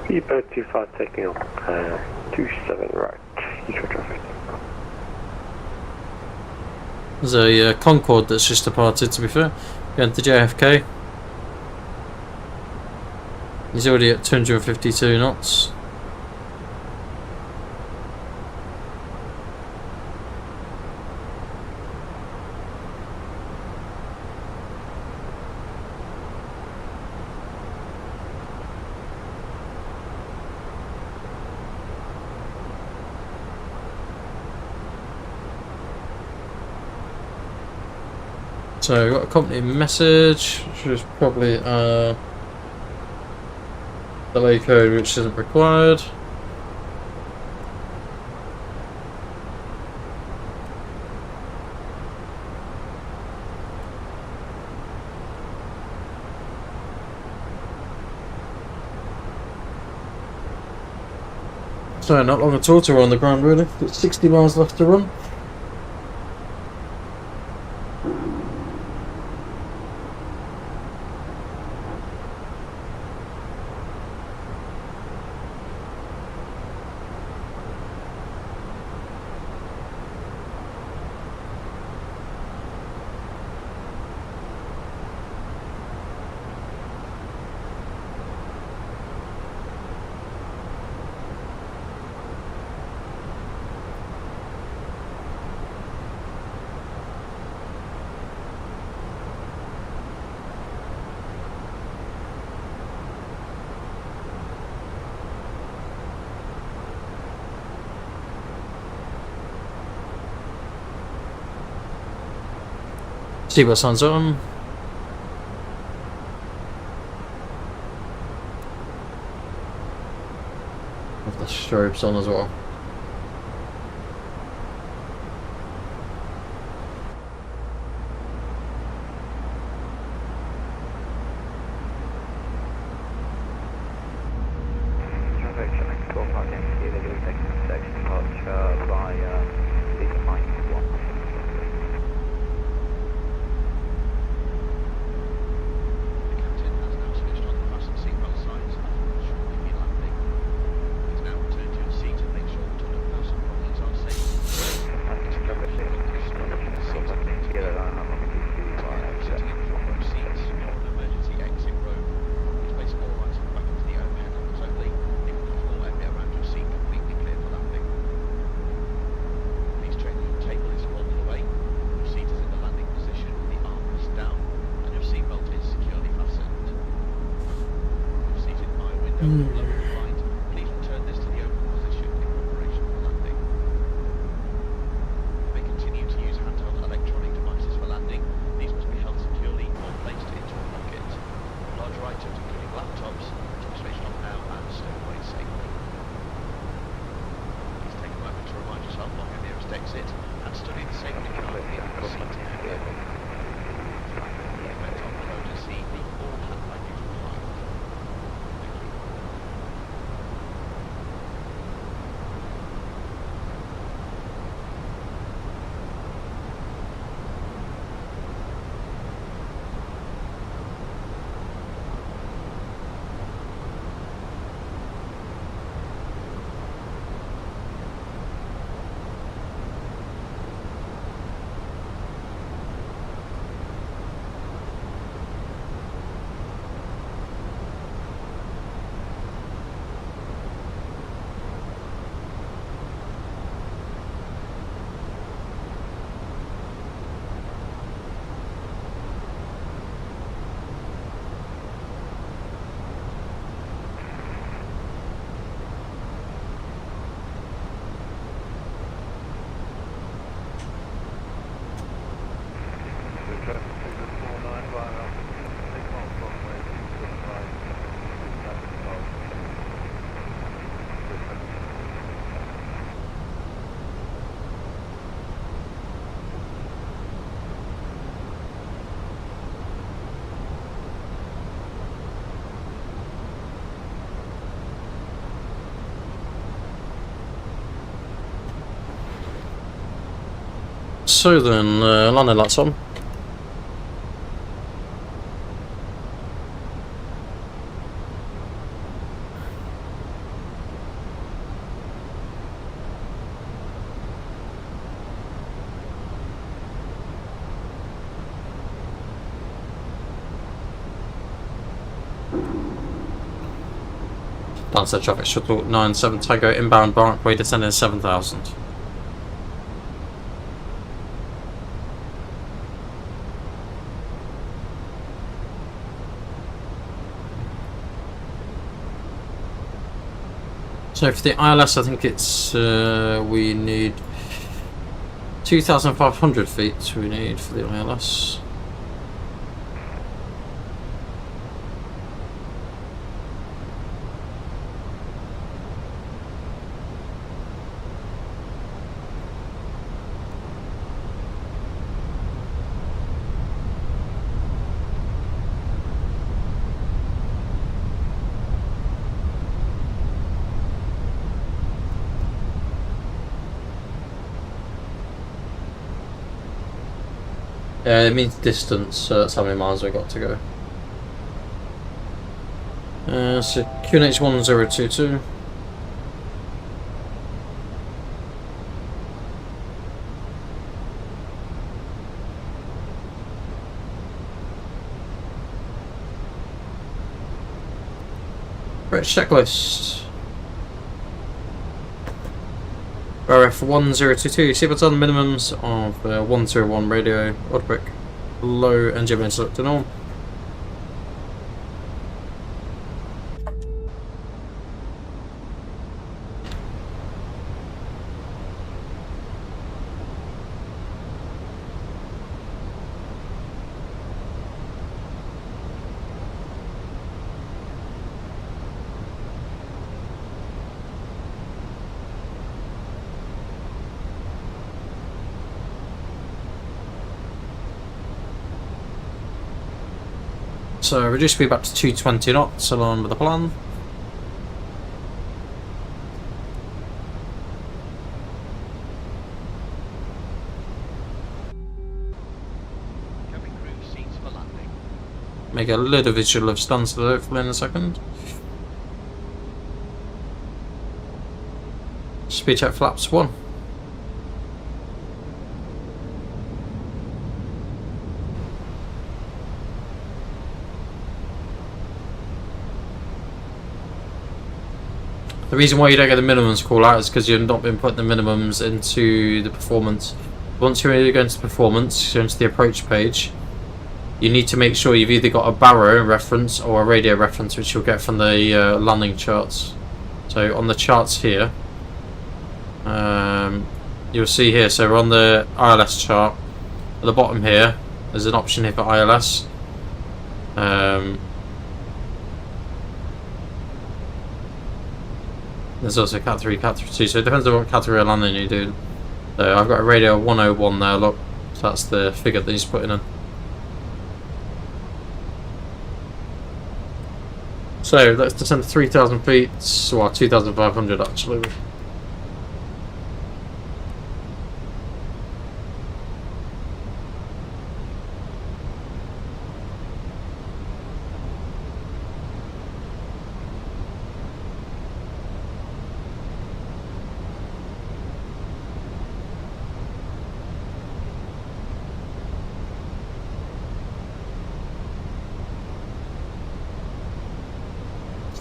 Speedbird 25 taking off, 27 right, Heathrow traffic. there's a Concorde that's just departed, to be fair. Going to JFK. He's already at 252 knots. So we've got a company message, which is probably delay code which isn't required. So not long at all to run on the ground, really. Got 60 miles left to run. See what signs on. Have the strobes on as well. Shortly be landing. Please now return to your seat and make sure below flight, please return this to the open position in preparation for landing. You may continue to use handheld electronic devices for landing. These must be held securely or placed into a pocket. Larger items, including laptops, to be switched off now and stowed away safely. Please take a moment to remind yourself of your nearest exit and study the safety card in the seat area. We expect our below to see the all hand baggage required. Thank you. So then, landing lights on. Stansted traffic shuttle 97 Tango inbound Barkway descending 7000. So for the ILS, I think it's we need 2,500 feet. We need for the ILS. Yeah, it means distance, so that's how many miles we've got to go. So QNH 1022. British checklist. RF 1022, seatbelts on minimums of 101 radio, odd brick, low engine select to norm. So reduce speed back to 220 knots along with the plan. Cabin crew seats for landing. Make a little visual of Stansted hopefully in a second. Speed check flaps 1. The reason why you don't get the minimums call out is because you've not been putting the minimums into the performance. Once you go into performance, you go into the approach page, you need to make sure you've either got a baro reference or a radio reference, which you'll get from the landing charts. So on the charts here, you'll see here, so we're on the ILS chart. At the bottom here, there's an option here for ILS. There's also Cat 3, Cat 2, so it depends on what category of landing you do. So I've got a radio 101 there, look, so that's the figure that he's putting in. So let's descend to 3,000 feet, well 2,500 actually.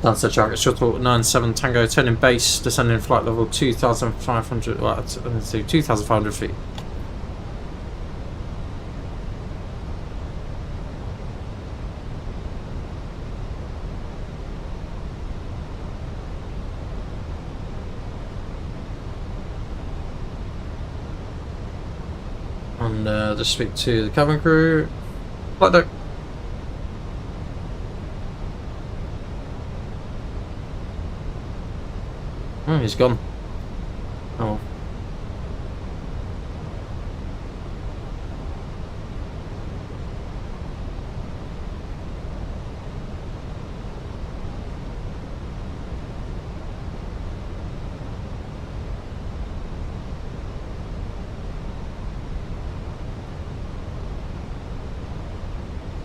Stansted target shuttle 97 Tango 10 in base, descending flight level 2,500. Well, let's do 2,500 feet. And just speak to the cabin crew. Flight deck. Oh, he's gone. Oh.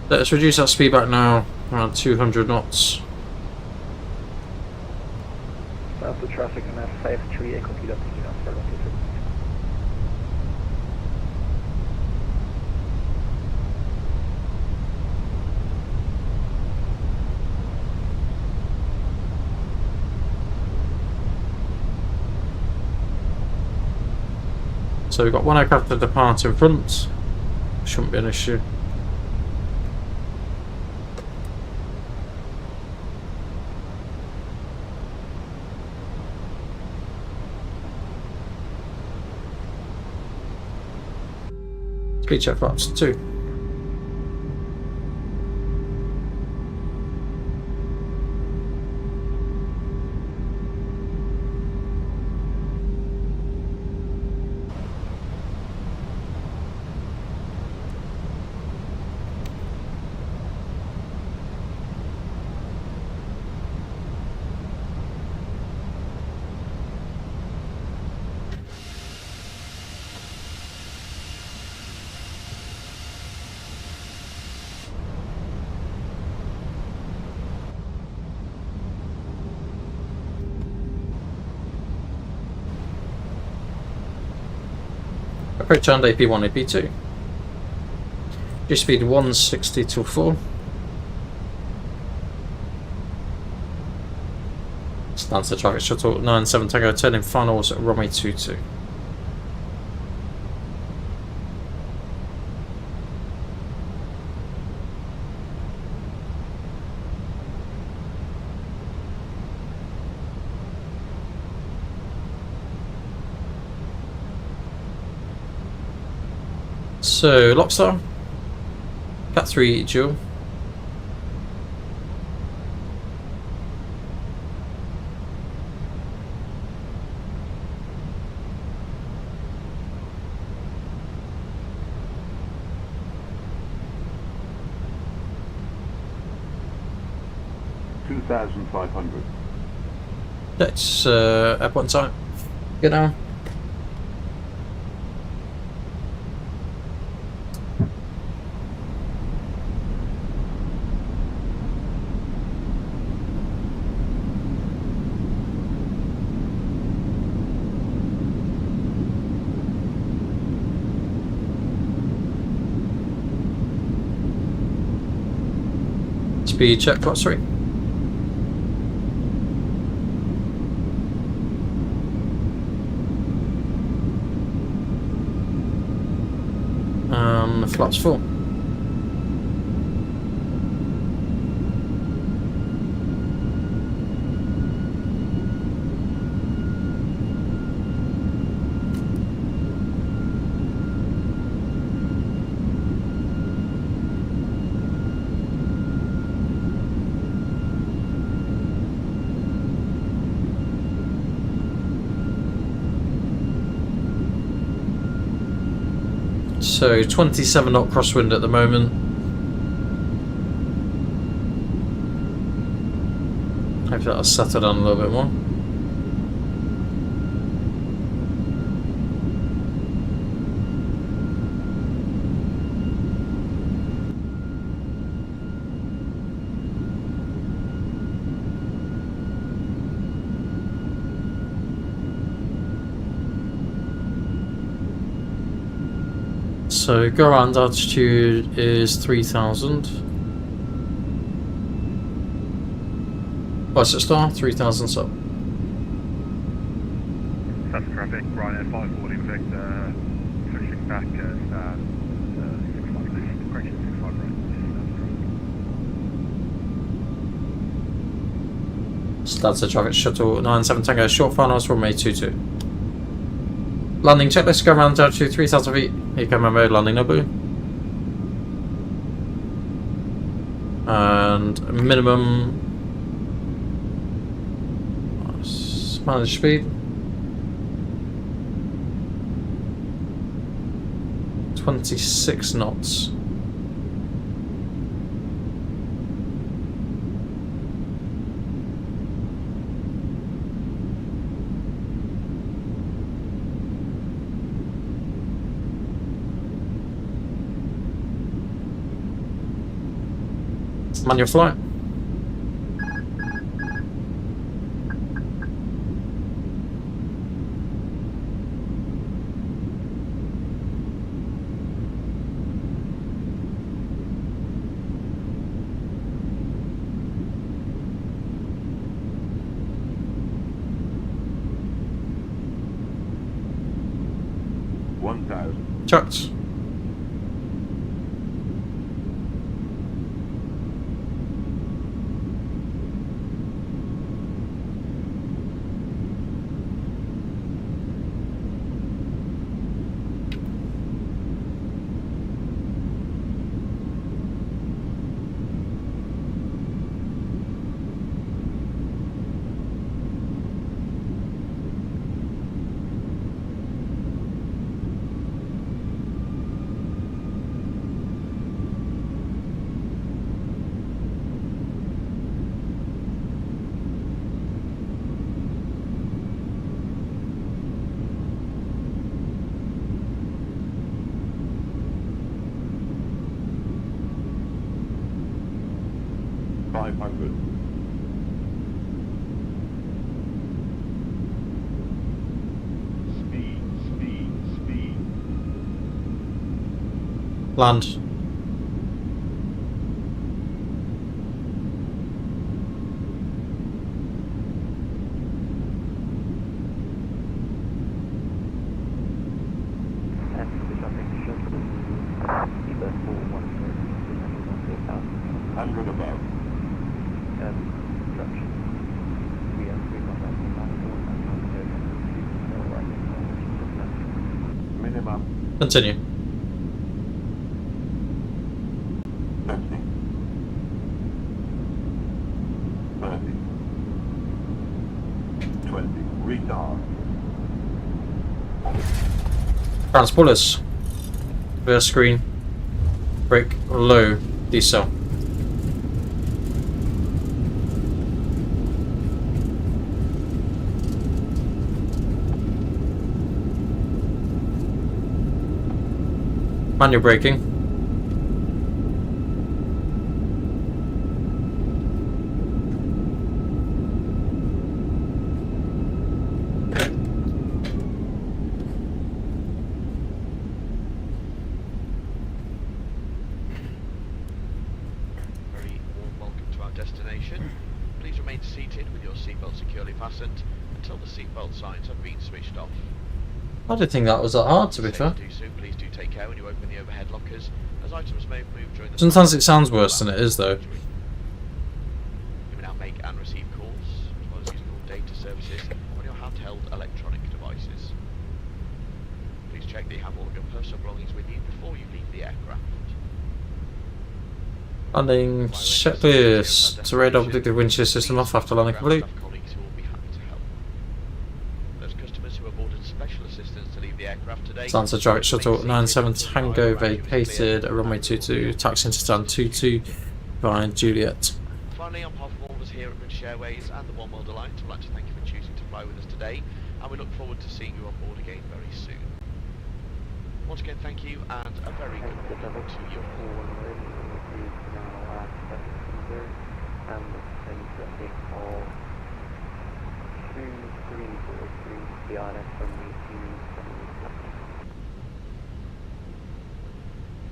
Let's reduce that speed back now, around 200 knots. Start the traffic on F53, Echo Kilo Kilo for longitude. So we've got one aircraft to depart in front, shouldn't be an issue. Speed check flaps 2. Approach and AP1, AP2. G speed 160 till 4. Stansted target shuttle 97 Tango 10 in finals at runway 22. So, Lockstar, Cat 3 dual. $2,500. Let's airport time. Get down. Speed check, plus 3. Flaps 4. So 27 knot crosswind at the moment. Hopefully that'll settle down a little bit more. So go around altitude is 3000. What's it star? 3000 so. That's traffic, Ryanair 540 Victor, pushing back at 65 left, correction 65 right. Stansted traffic shuttle 97 Tango, short finals from A22. Landing checklist, go around altitude 3000 feet. Eco mode, landing Nobu. And minimum managed speed 26 knots. Manual flight. Chucked. Land. Continue. 20, retard. Transporters. Rear screen. Brake low. Decel. Manual braking. Destination. Please remain seated with your seatbelt securely fastened until the seatbelt signs have been switched off. I didn't think that was that hard, to be fair. Please do take care when you open the overhead lockers, as items may move during the... Sometimes it sounds worse than it is, though. You may now make and receive calls, as well as using all data services on your handheld electronic devices. Please check that you have all of your personal belongings with you before you leave the aircraft. Landing checklist. To radar predicted wind shear system off after landing complete. Those customers who have ordered special assistance to leave the aircraft today Stansted Direct Shuttle 97 Tango vacated, a runway 22, taxi into stand 22 via Juliet. Finally, on behalf of all of us here at British Airways and the One World Alliance, I'd like to thank you for choosing to fly with us today, and we look forward to seeing you on board again very soon. Once again, thank you, and a very good morning to you all.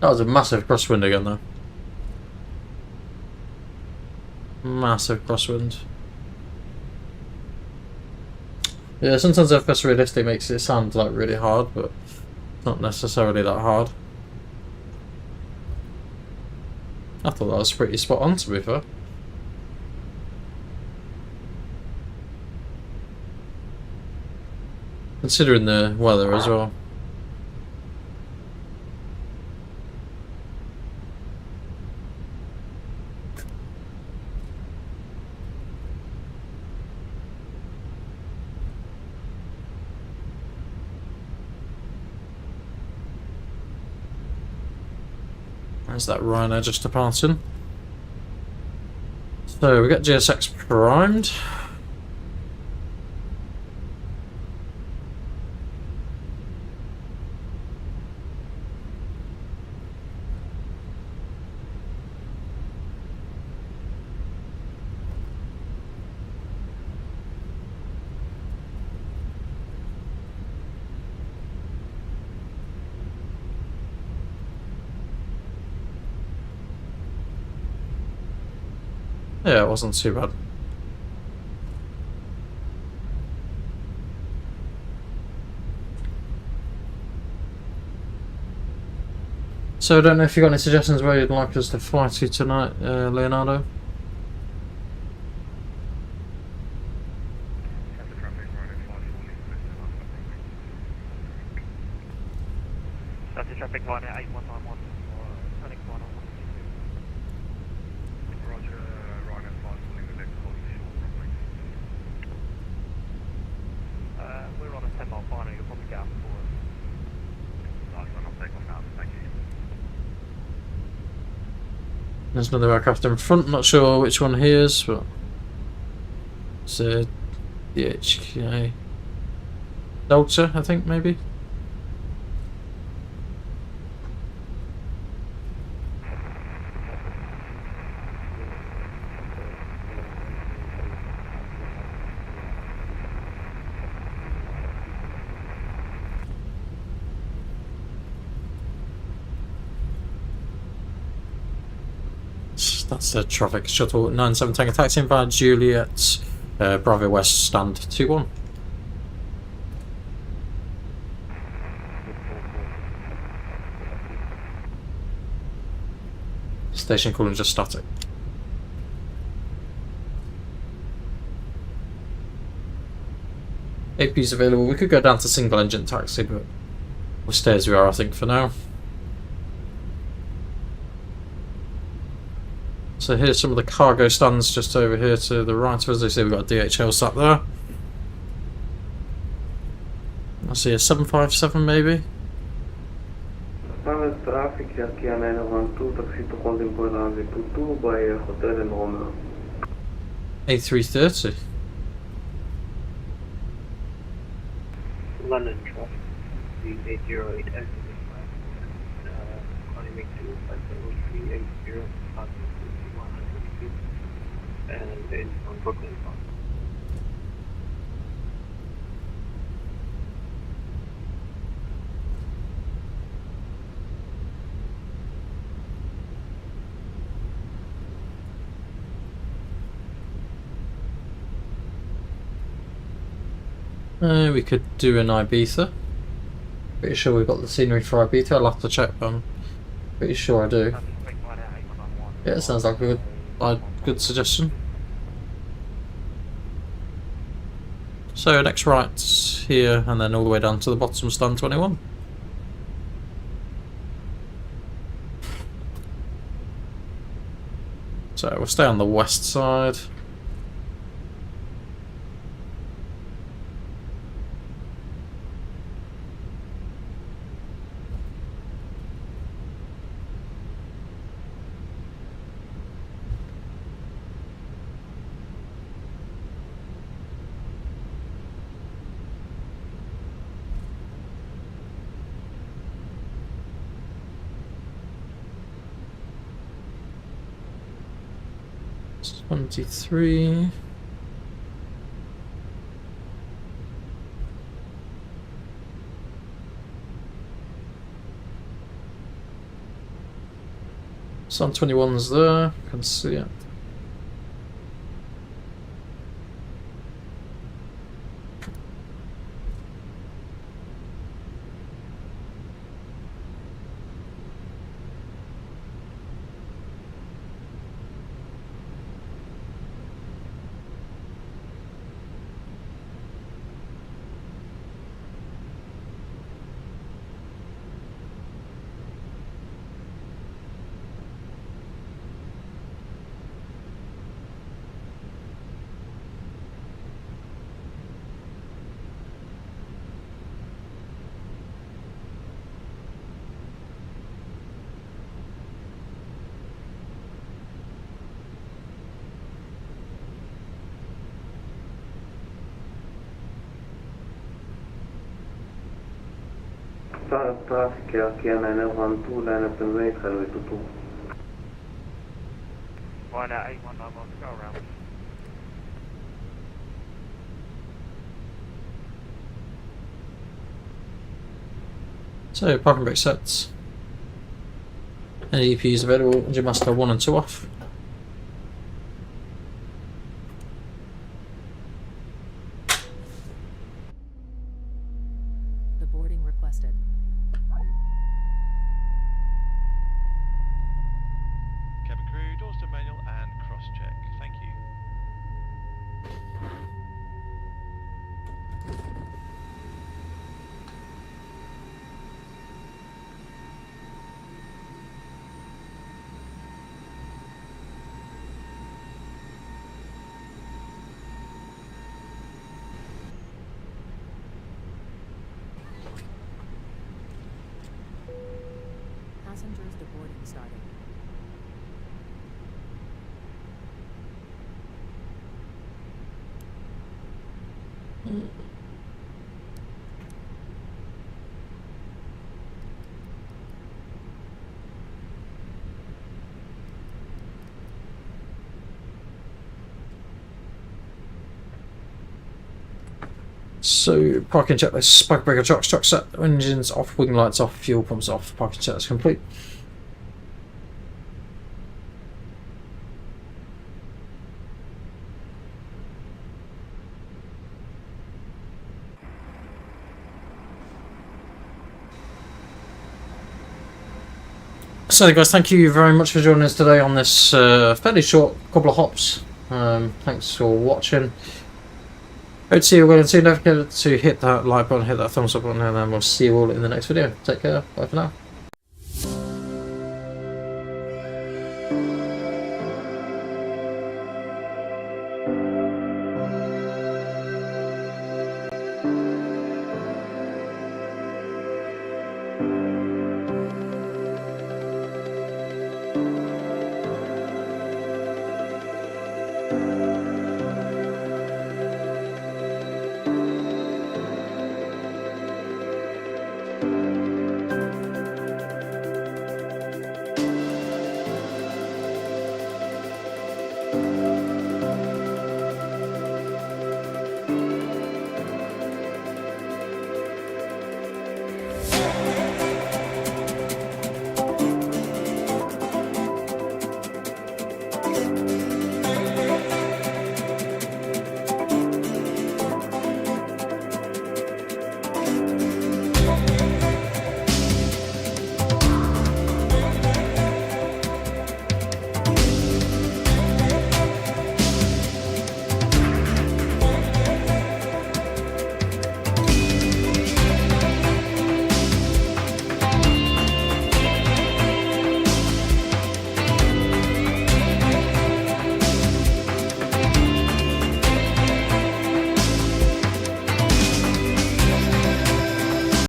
That was a massive crosswind again though. Massive crosswind. Yeah, sometimes FS Realistic makes it sound like really hard, but it's not necessarily that hard. I thought that was pretty spot on, to be fair. Considering the weather as well. There's that Ryanair just departing. So we got GSX primed. Yeah, it wasn't too bad. So I don't know if you've got any suggestions where you'd like us to fly to tonight, Leonardo? Static traffic Ryanair A319 or Phoenix 1 Roger, Ryanair 5 the next call is short runway. we're on a 10-mile final, you'll probably get up for us. Nice one, I'll take one now, thank you. There's another aircraft in front, not sure which one he is, but it's the HK Delta, I think, maybe. That's the traffic shuttle 97 Tango taxiing via Juliet, Bravo West stand 21. Station calling just static. AP's available. We could go down to single engine taxi, but we'll stay as we are, I think, for now. So here's some of the cargo stands just over here to the right of us. As you see, we've got a DHL sat there. I see a 757 maybe. traffic, Yakia 912, taxi to holding point 22 by Hotel and Romeo. A330. London traffic, the 808 exit, climbing to 57380, and in on Brooklyn. We could do an Ibiza. Pretty sure we've got the scenery for Ibiza. I'll have to check, but I'm pretty sure I do. Yeah, it sounds like a good suggestion. So next right here, and then all the way down to the bottom, stand 21. So we'll stay on the west side. 23. Sun 21's there, can see it. Traffic Air 912, line up and wait, runway 22. Right now, 819, go around. So parking brake sets. Any EPUs available, engine master 1 and 2 off. The boarding requested. Cabin crew, doors to manual and cross-check. Thank you. Passengers deboarding starting. So parking checklist, spark breaker truck set, engines off, wing lights off, fuel pumps off, parking checklist complete. So guys, thank you very much for joining us today on this fairly short couple of hops. Thanks for watching. Hope to see you again soon. Don't forget to hit that like button, hit that thumbs up button, and then we'll see you all in the next video. Take care. Bye for now.